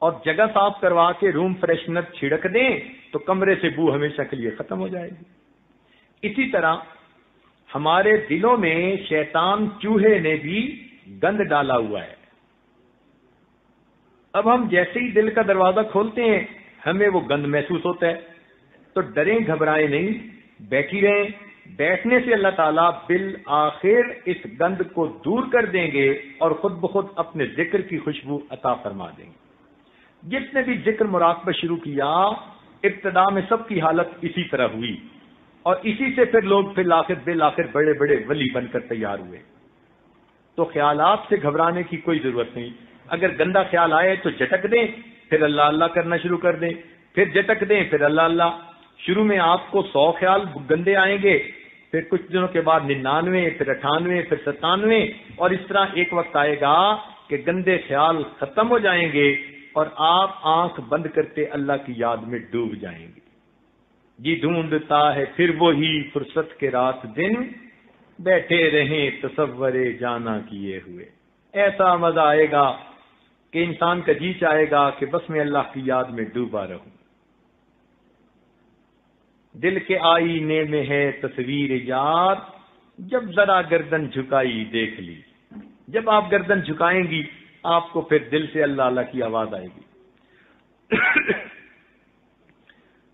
اور جگہ صاف کروا کے روم فریشنر چھڑک دیں تو کمرے سے بو ہمیشہ کے لیے ختم ہو جائے گی۔ اسی طرح ہمارے دلوں میں شیطان چوہے نے بھی گند ڈالا ہوا ہے۔ اب ہم جیسے ہی دل کا دروازہ کھولتے ہیں ہمیں وہ گند محسوس ہوتا ہے، تو ڈریں گھبرائیں نہیں، بیٹھی رہیں۔ بیٹھنے سے اللہ تعالیٰ بالآخر اس گند کو دور کر دیں گے اور خود بخود اپنے ذکر کی خوشبو عطا فرما دیں گے۔ جس نے بھی ذکر مراقبہ شروع کیا ابتدا میں سب کی حالت اسی طرح ہوئی، اور اسی سے پھر لوگ بالآخر بڑے بڑے ولی بن کر تیار ہوئے۔ تو خیالات سے گھبرانے کی کوئی ضرورت نہیں۔ اگر گندا خیال آئے تو جھٹک دیں، پھر اللہ اللہ کرنا شروع کر دیں، پھر جھٹک دیں، پھر اللہ اللہ۔ شروع میں آپ کو 100 خیال گندے آئیں گے، پھر کچھ دنوں کے بعد 99، پھر 98، پھر 97، اور اس طرح ایک وقت آئے گا کہ گندے خیال ختم ہو جائیں گے اور آپ آنکھ بند کرتے اللہ کی یاد میں ڈوب جائیں گے۔ جی ڈھونڈتا ہے پھر وہی فرصت کے رات دن، بیٹھے رہیں تصور جانا کیے ہوئے۔ ایسا مزہ آئے گا کہ انسان کا جی چاہے گا کہ بس میں اللہ کی یاد میں ڈوبا رہوں۔ دل کے آئینے میں ہے تصویر یار، جب ذرا گردن جھکائی دیکھ لی۔ جب آپ گردن جھکائیں گی آپ کو پھر دل سے اللہ اللہ کی آواز آئے گی۔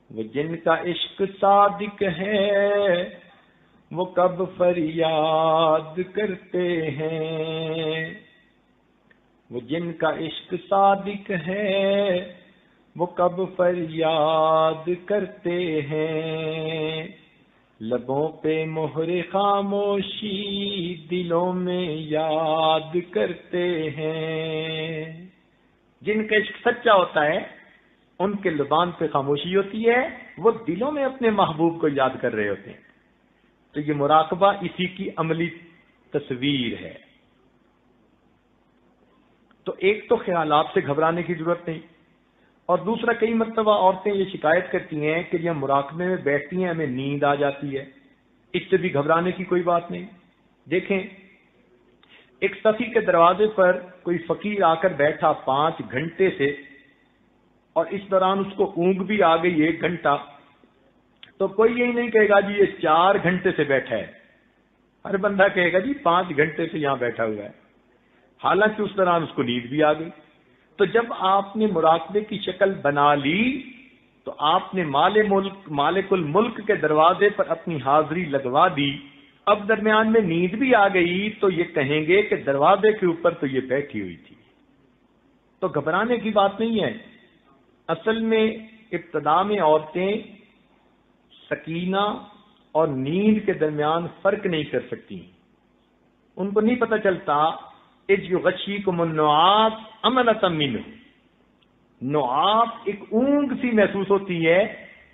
وہ جن کا عشق صادق ہے وہ کب فریاد کرتے ہیں، وہ جن کا عشق صادق ہے وہ کب فریاد کرتے ہیں، لبوں پہ مہر خاموشی دلوں میں یاد کرتے ہیں۔ جن کا عشق سچا ہوتا ہے ان کے زبان پہ خاموشی ہوتی ہے، وہ دلوں میں اپنے محبوب کو یاد کر رہے ہوتے ہیں۔ تو یہ مراقبہ اسی کی عملی تصویر ہے۔ تو ایک تو خیالات سے گھبرانے کی ضرورت نہیں، اور دوسرا کئی مرتبہ عورتیں یہ شکایت کرتی ہیں کہ جب مراقبے میں بیٹھتی ہیں ہمیں نیند آ جاتی ہے، اس سے بھی گھبرانے کی کوئی بات نہیں۔ دیکھیں، ایک صفی کے دروازے پر کوئی فقیر آ کر بیٹھا 5 گھنٹے سے، اور اس دوران اس کو اونگ بھی آ گئی 1 گھنٹہ، تو کوئی یہی نہیں کہے گا جی یہ 4 گھنٹے سے بیٹھا ہے، ہر بندہ کہے گا جی 5 گھنٹے سے یہاں بیٹھا ہوا ہے، حالانکہ اس دوران اس کو نیند بھی آ گئی۔ تو جب آپ نے مراقبے کی شکل بنا لی تو آپ نے مالک الملک کے دروازے پر اپنی حاضری لگوا دی، اب درمیان میں نیند بھی آ گئی تو یہ کہیں گے کہ دروازے کے اوپر تو یہ بیٹھی ہوئی تھی۔ تو گھبرانے کی بات نہیں ہے، اصل میں ابتدا میں عورتیں سکینہ اور نیند کے درمیان فرق نہیں کر سکتی، ان کو نہیں پتہ چلتا اذ یغشیکم النعاس امنۃ منہ، نعاس ایک اونگ سی محسوس ہوتی ہے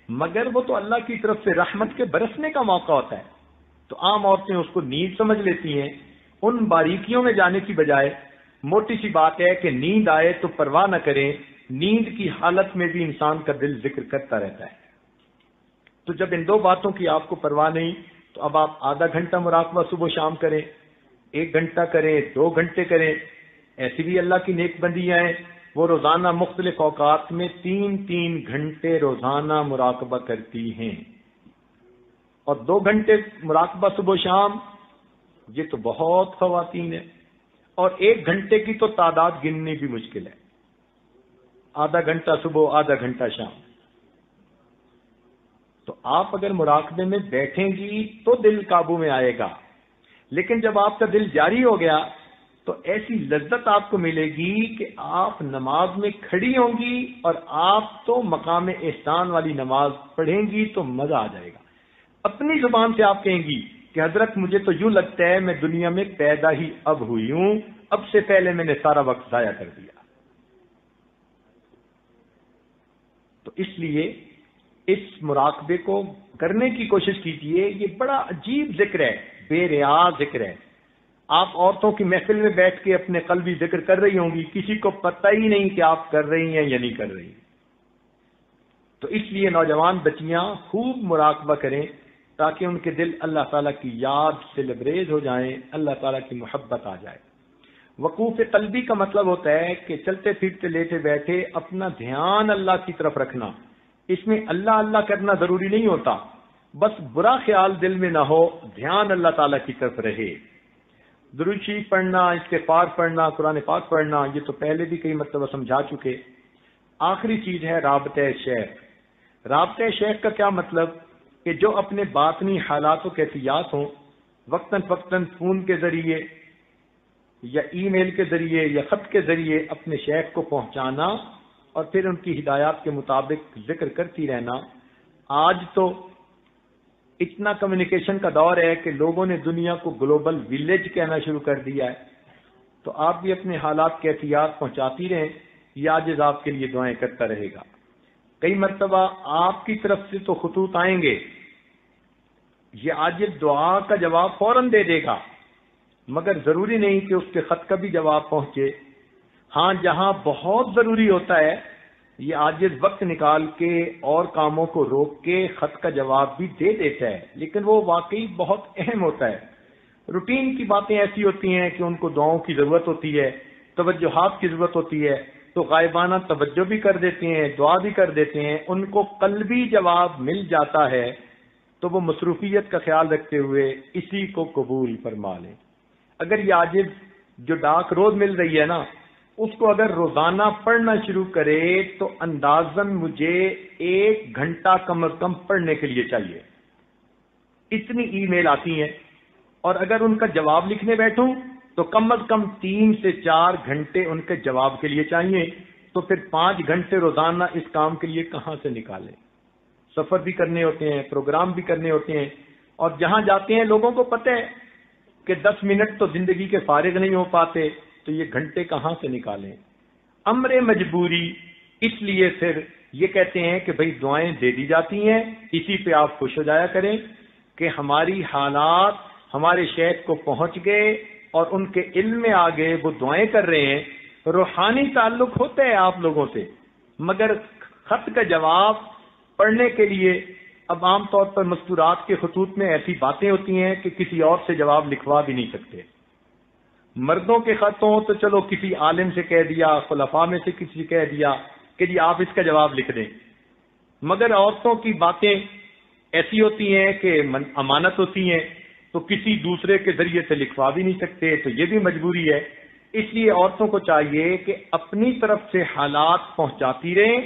مگر وہ تو اللہ کی طرف سے رحمت کے برسنے کا موقع ہوتا ہے، تو عام عورتیں اس کو نیند سمجھ لیتی ہیں۔ ان باریکیوں میں جانے کی بجائے موٹی سی بات ہے کہ نیند آئے تو پرواہ نہ کریں، نیند کی حالت میں بھی انسان کا دل ذکر کرتا رہتا ہے۔ تو جب ان 2 باتوں کی آپ کو پرواہ نہیں تو اب آپ آدھا گھنٹہ مراقبہ صبح و شام کریں، 1 گھنٹہ کریں، 2 گھنٹے کریں، ایسی بھی اللہ کی نیک بندیاں ہیں وہ روزانہ مختلف اوقات میں 3 گھنٹے روزانہ مراقبہ کرتی ہیں، اور 2 گھنٹے مراقبہ صبح و شام یہ تو بہت خواتین ہیں، اور 1 گھنٹے کی تو تعداد گننی بھی مشکل ہے، آدھا گھنٹہ صبح آدھا گھنٹہ شام۔ تو آپ اگر مراقبے میں بیٹھیں گی تو دل قابو میں آئے گا، لیکن جب آپ کا دل جاری ہو گیا تو ایسی لذت آپ کو ملے گی کہ آپ نماز میں کھڑی ہوں گی اور آپ تو مقام احسان والی نماز پڑھیں گی تو مزہ آ جائے گا۔ اپنی زبان سے آپ کہیں گی کہ حضرت مجھے تو یوں لگتا ہے میں دنیا میں پیدا ہی اب ہوئی ہوں، اب سے پہلے میں نے سارا وقت ضائع کر دیا۔ تو اس لیے اس مراقبے کو کرنے کی کوشش کیجیے، یہ بڑا عجیب ذکر ہے، بے ریاض ذکر ہے۔ آپ عورتوں کی محفل میں بیٹھ کے اپنے قلبی ذکر کر رہی ہوں گی، کسی کو پتہ ہی نہیں کہ آپ کر رہی ہیں یا نہیں کر رہی۔ تو اس لیے نوجوان بچیاں خوب مراقبہ کریں تاکہ ان کے دل اللہ تعالیٰ کی یاد سے لبریز ہو جائیں، اللہ تعالیٰ کی محبت آ جائے۔ وقوف قلبی کا مطلب ہوتا ہے کہ چلتے پھرتے لیٹے بیٹھے اپنا دھیان اللہ کی طرف رکھنا، اس میں اللہ اللہ کرنا ضروری نہیں ہوتا، بس برا خیال دل میں نہ ہو، دھیان اللہ تعالیٰ کی طرف رہے۔ درود شریف پڑھنا، استغفار پڑھنا، قرآن پاک پڑھنا، یہ تو پہلے بھی کئی مرتبہ سمجھا چکے۔ آخری چیز ہے رابطہ شیخ۔ رابطہ شیخ کا کیا مطلب کہ جو اپنے باطنی حالات و کیفیات ہوں وقتاً فوقتاً فون کے ذریعے یا ای میل کے ذریعے یا خط کے ذریعے اپنے شیخ کو پہنچانا اور پھر ان کی ہدایات کے مطابق ذکر کرتی رہنا۔ آج تو اتنا کمیونیکیشن کا دور ہے کہ لوگوں نے دنیا کو گلوبل ویلیج کہنا شروع کر دیا ہے، تو آپ بھی اپنے حالات کیفیات پہنچاتی رہیں، یہ عاجز آپ کے لیے دعائیں کرتا رہے گا۔ کئی مرتبہ آپ کی طرف سے تو خطوط آئیں گے، یہ عاجز دعا کا جواب فوراً دے دے گا، مگر ضروری نہیں کہ اس کے خط کا بھی جواب پہنچے۔ ہاں جہاں بہت ضروری ہوتا ہے یہ عاجز وقت نکال کے اور کاموں کو روک کے خط کا جواب بھی دے دیتا ہے، لیکن وہ واقعی بہت اہم ہوتا ہے۔ روٹین کی باتیں ایسی ہوتی ہیں کہ ان کو دعاؤں کی ضرورت ہوتی ہے، توجہات کی ضرورت ہوتی ہے، تو غائبانہ توجہ بھی کر دیتے ہیں، دعا بھی کر دیتے ہیں، ان کو قلبی جواب مل جاتا ہے تو وہ مصروفیت کا خیال رکھتے ہوئے اسی کو قبول فرما لیں۔ اگر یہ عاجز جو ڈاک روز مل رہی ہے نا، اس کو اگر روزانہ پڑھنا شروع کرے تو اندازاً مجھے 1 گھنٹہ کم از کم پڑھنے کے لیے چاہیے، اتنی ای میل آتی ہیں، اور اگر ان کا جواب لکھنے بیٹھوں تو کم از کم 3 سے 4 گھنٹے ان کے جواب کے لیے چاہیے، تو پھر 5 گھنٹے روزانہ اس کام کے لیے کہاں سے نکالیں؟ سفر بھی کرنے ہوتے ہیں، پروگرام بھی کرنے ہوتے ہیں، اور جہاں جاتے ہیں لوگوں کو پتہ ہے کہ 10 منٹ تو زندگی کے فارغ نہیں ہو پاتے، تو یہ گھنٹے کہاں سے نکالیں؟ امر مجبوری، اس لیے پھر یہ کہتے ہیں کہ بھئی دعائیں دے دی جاتی ہیں، اسی پہ آپ خوش ہو جایا کریں کہ ہماری حالات ہمارے شیخ کو پہنچ گئے اور ان کے علم میں آ گئے، وہ دعائیں کر رہے ہیں، روحانی تعلق ہوتا ہے آپ لوگوں سے، مگر خط کا جواب پڑھنے کے لیے اب عام طور پر مستورات کے خطوط میں ایسی باتیں ہوتی ہیں کہ کسی اور سے جواب لکھوا بھی نہیں سکتے۔ مردوں کے خط ہوں تو چلو کسی عالم سے کہہ دیا، خلفاء میں سے کسی سے کہہ دیا کہ جی آپ اس کا جواب لکھ دیں، مگر عورتوں کی باتیں ایسی ہوتی ہیں کہ امانت ہوتی ہیں تو کسی دوسرے کے ذریعے سے لکھوا بھی نہیں سکتے، تو یہ بھی مجبوری ہے۔ اس لیے عورتوں کو چاہیے کہ اپنی طرف سے حالات پہنچاتی رہیں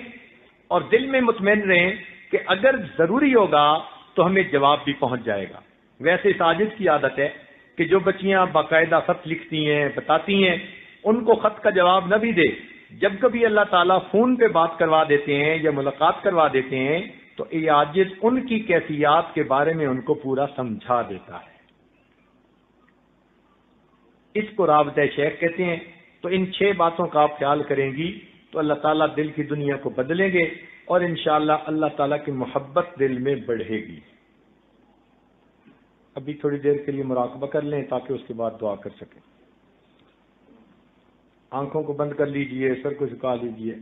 اور دل میں مطمئن رہیں کہ اگر ضروری ہوگا تو ہمیں جواب بھی پہنچ جائے گا۔ ویسے ساجد کی عادت ہے کہ جو بچیاں باقاعدہ خط لکھتی ہیں، بتاتی ہیں، ان کو خط کا جواب نہ بھی دے، جب کبھی اللہ تعالیٰ فون پہ بات کروا دیتے ہیں یا ملاقات کروا دیتے ہیں تو یہ عاجز ان کی کیفیات کے بارے میں ان کو پورا سمجھا دیتا ہے۔ اس کو رابطہ شیخ کہتے ہیں۔ تو ان 6 باتوں کا آپ خیال کریں گی تو اللہ تعالیٰ دل کی دنیا کو بدلیں گے اور انشاءاللہ اللہ تعالیٰ کی محبت دل میں بڑھے گی۔ ابھی تھوڑی دیر کے لیے مراقبہ کر لیں تاکہ اس کے بعد دعا کر سکیں۔ آنکھوں کو بند کر لیجئے، سر کو جھکا لیجئے۔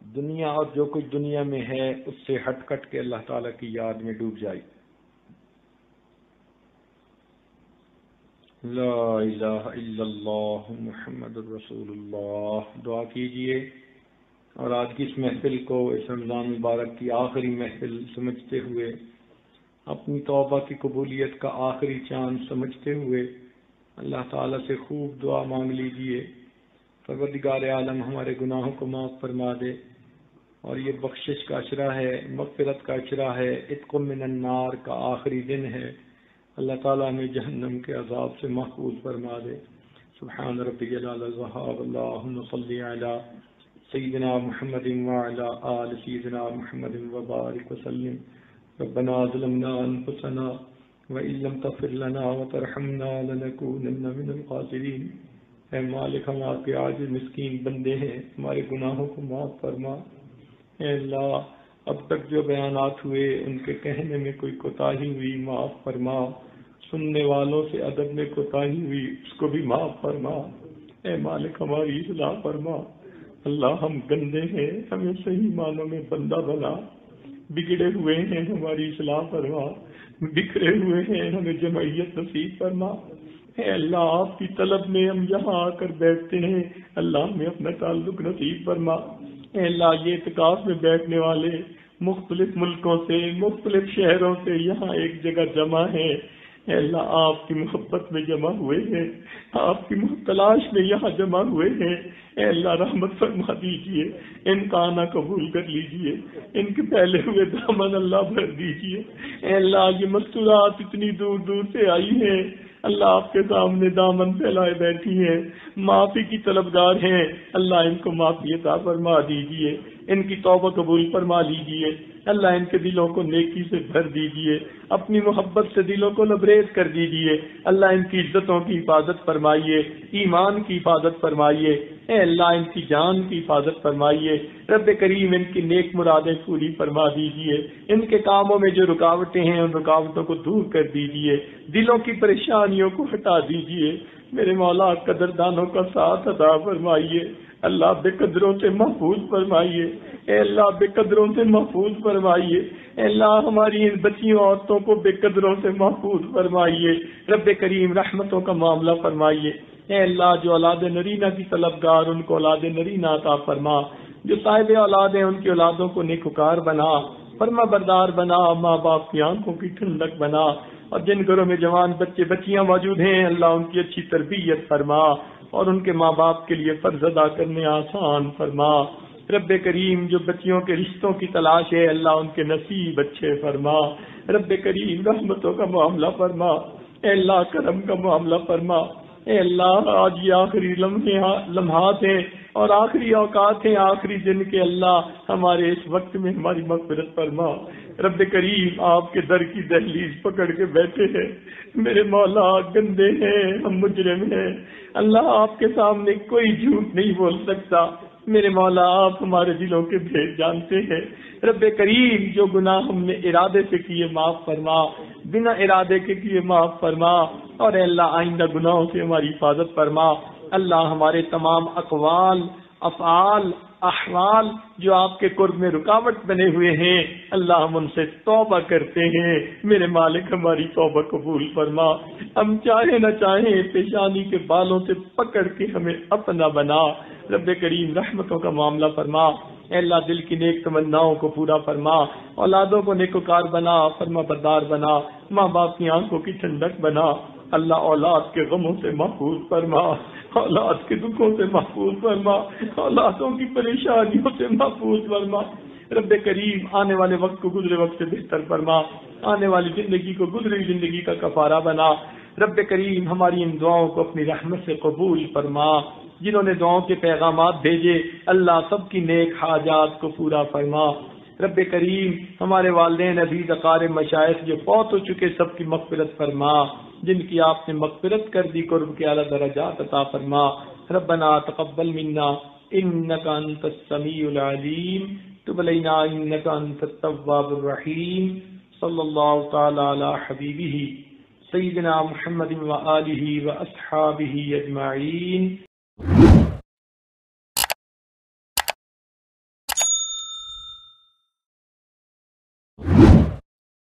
دنیا اور جو کچھ دنیا میں ہے اس سے ہٹ کٹ کے اللہ تعالیٰ کی یاد میں ڈوب جائے۔ لا الہ الا اللہ محمد الرسول اللہ۔ دعا کیجئے اور آج کی اس محفل کو، اس رمضان مبارک کی آخری محفل سمجھتے ہوئے، اپنی توبہ کی قبولیت کا آخری چاند سمجھتے ہوئے اللہ تعالیٰ سے خوب دعا مانگ لیجئے۔ پروردگار عالم ہمارے گناہوں کو معاف فرما دے، اور یہ بخشش کا عشرہ ہے، مغفرت کا عشرہ ہے، عتق من النار کا آخری دن ہے، اللہ تعالیٰ ہمیں جہنم کے عذاب سے محفوظ فرما دے۔ سبحان ربی العلی الوہاب، اللہم صلی علی سیدنا محمد وعلی آل سیدنا محمد وبارک وسلم۔ ربنا ظلمنا انفسنا وَإِن لَّمْ تَغْفِرْ لَنَا وَتَرْحَمْنَا لَنَكُونَنَّ مِنَ الْخَاسِرِينَ۔ اے مالک، ہم آپ کے عاجز مسکین بندے ہیں، ہمارے گناہوں کو معاف فرما۔ اے اللہ، اب تک جو بیانات ہوئے ان کے کہنے میں کوئی کوتاہی ہوئی معاف فرما، سننے والوں سے ادب میں کوتاہی ہوئی اس کو بھی معاف فرما۔ اے مالک، ہماری اصلاح فرما۔ اللہ، ہم گندے ہیں، ہمیں صحیح معنوں میں بندہ بنا، بگڑے ہوئے ہیں، ہماری اصلاح فرما، بکھرے ہوئے ہیں، ہمیں جمعیت نصیب فرما۔ اے اللہ، آپ کی طلب میں ہم یہاں آ کر بیٹھتے ہیں، اللہ ہمیں اپنا تعلق نصیب فرما۔ اے اللہ، یہ اعتکاف میں بیٹھنے والے مختلف ملکوں سے، مختلف شہروں سے یہاں ایک جگہ جمع ہیں، اے اللہ آپ کی محبت میں جمع ہوئے ہیں، آپ کی تلاش میں یہاں جمع ہوئے ہیں، اے اللہ رحمت فرما دیجئے، ان کا آنا قبول کر لیجئے، ان کے پھیلے ہوئے دامن اللہ بھر دیجئے۔ اے اللہ، یہ مستورات اتنی دور دور سے آئی ہیں، اللہ آپ کے سامنے دامن پھیلائے بیٹھی ہیں، معافی کی طلبگار ہیں، اللہ ان کو معافی عطا فرما دیجئے، ان کی توبہ قبول فرما لیجئے، اللہ ان کے دلوں کو نیکی سے بھر دیجئے، اپنی محبت سے دلوں کو لبریز کر دیجئے، اللہ ان کی عزتوں کی حفاظت فرمائیے، ایمان کی حفاظت فرمائیے، اے اللہ ان کی جان کی حفاظت فرمائیے، رب کریم ان کی نیک مرادیں پوری فرما دیجئے، ان کے کاموں میں جو رکاوٹیں ہیں ان رکاوٹوں کو دور کر دیجئے، دلوں کی پریشانیوں کو ہٹا دیجئے، میرے مولا قدردانوں کا ساتھ عطا فرمائیے، اللہ بے قدروں سے محفوظ فرمائیے، اے اللہ بے قدروں سے محفوظ فرمائیے، اے اللہ ہماری ان بچیوں عورتوں کو بے قدروں سے محفوظ فرمائیے، رب کریم رحمتوں کا معاملہ فرمائیے، اے اللہ جو اولاد نرینہ کی طلبگار ان کو اولاد نرینہ عطا فرما، جو صاحب اولاد ہیں ان کی اولادوں کو نیکوکار بنا، فرما بردار بنا، ماں باپ کی آنکھوں کی ٹھنڈک بنا، اور جن گھروں میں جوان بچے بچیاں موجود ہیں اللہ ان کی اچھی تربیت فرما اور ان کے ماں باپ کے لیے فرض ادا کرنے آسان فرما، رب کریم جو بچیوں کے رشتوں کی تلاش ہے اللہ ان کے نصیب اچھے فرما، رب کریم رحمتوں کا معاملہ فرما، اے اللہ کرم کا معاملہ فرما، اے اللہ آج یہ آخری لمحات ہیں اور آخری اوقات ہیں، آخری دن کے اللہ ہمارے اس وقت میں ہماری مغفرت فرما، رب کریم آپ کے در کی دہلیز پکڑ کے بیٹھے ہیں، میرے مولا گندے ہیں، ہم مجرم ہیں، اللہ آپ کے سامنے کوئی جھوٹ نہیں بول سکتا، میرے مولا آپ ہمارے دلوں کے بھید جانتے ہیں، رب کریم جو گناہ ہم نے ارادے سے کیے معاف فرما، بنا ارادے کے کیے معاف فرما، اور اے اللہ آئندہ گناہوں سے ہماری حفاظت فرما۔ اللہ ہمارے تمام اقوال، افعال، احوال جو آپ کے قرب میں رکاوٹ بنے ہوئے ہیں، اللہ ہم ان سے توبہ کرتے ہیں، میرے مالک ہماری توبہ قبول فرما۔ ہم چاہے نہ چاہیں پیشانی کے بالوں سے پکڑ کے ہمیں اپنا بنا۔ رب کریم رحمتوں کا معاملہ فرما، اے اللہ دل کی نیک تمناؤں کو پورا فرما، اولادوں کو نیکوکار بنا، فرما بردار بنا، ماں باپ کی آنکھوں کی ٹھنڈک بنا۔ اللہ اولاد کے غموں سے محفوظ فرما، اولاد کے دکھوں سے محفوظ فرما، اولادوں کی پریشانیوں سے محفوظ فرما۔ رب کریم آنے والے وقت کو گزرے وقت سے بہتر فرما، آنے والی زندگی کو گزری زندگی کا کفارہ بنا۔ رب کریم ہماری ان دعاؤں کو اپنی رحمت سے قبول فرما۔ جنہوں نے دعاؤں کے پیغامات بھیجے، اللہ سب کی نیک حاجات کو پورا فرما۔ رب کریم ہمارے والدین، عزیز اقارب، مشائخ جو فوت ہو چکے سب کی مغفرت فرما، جن کی آپ نے مغفرت کر دی قرب کے اعلیٰ درجات عطا فرما۔ ربنا تقبل منا انک انت السمیع العلیم، تب علینا انک انت التواب الرحیم۔ صلی اللہ تعالی علی حبیبہ سیدنا محمد وآلہ واصحابہ اجمعین۔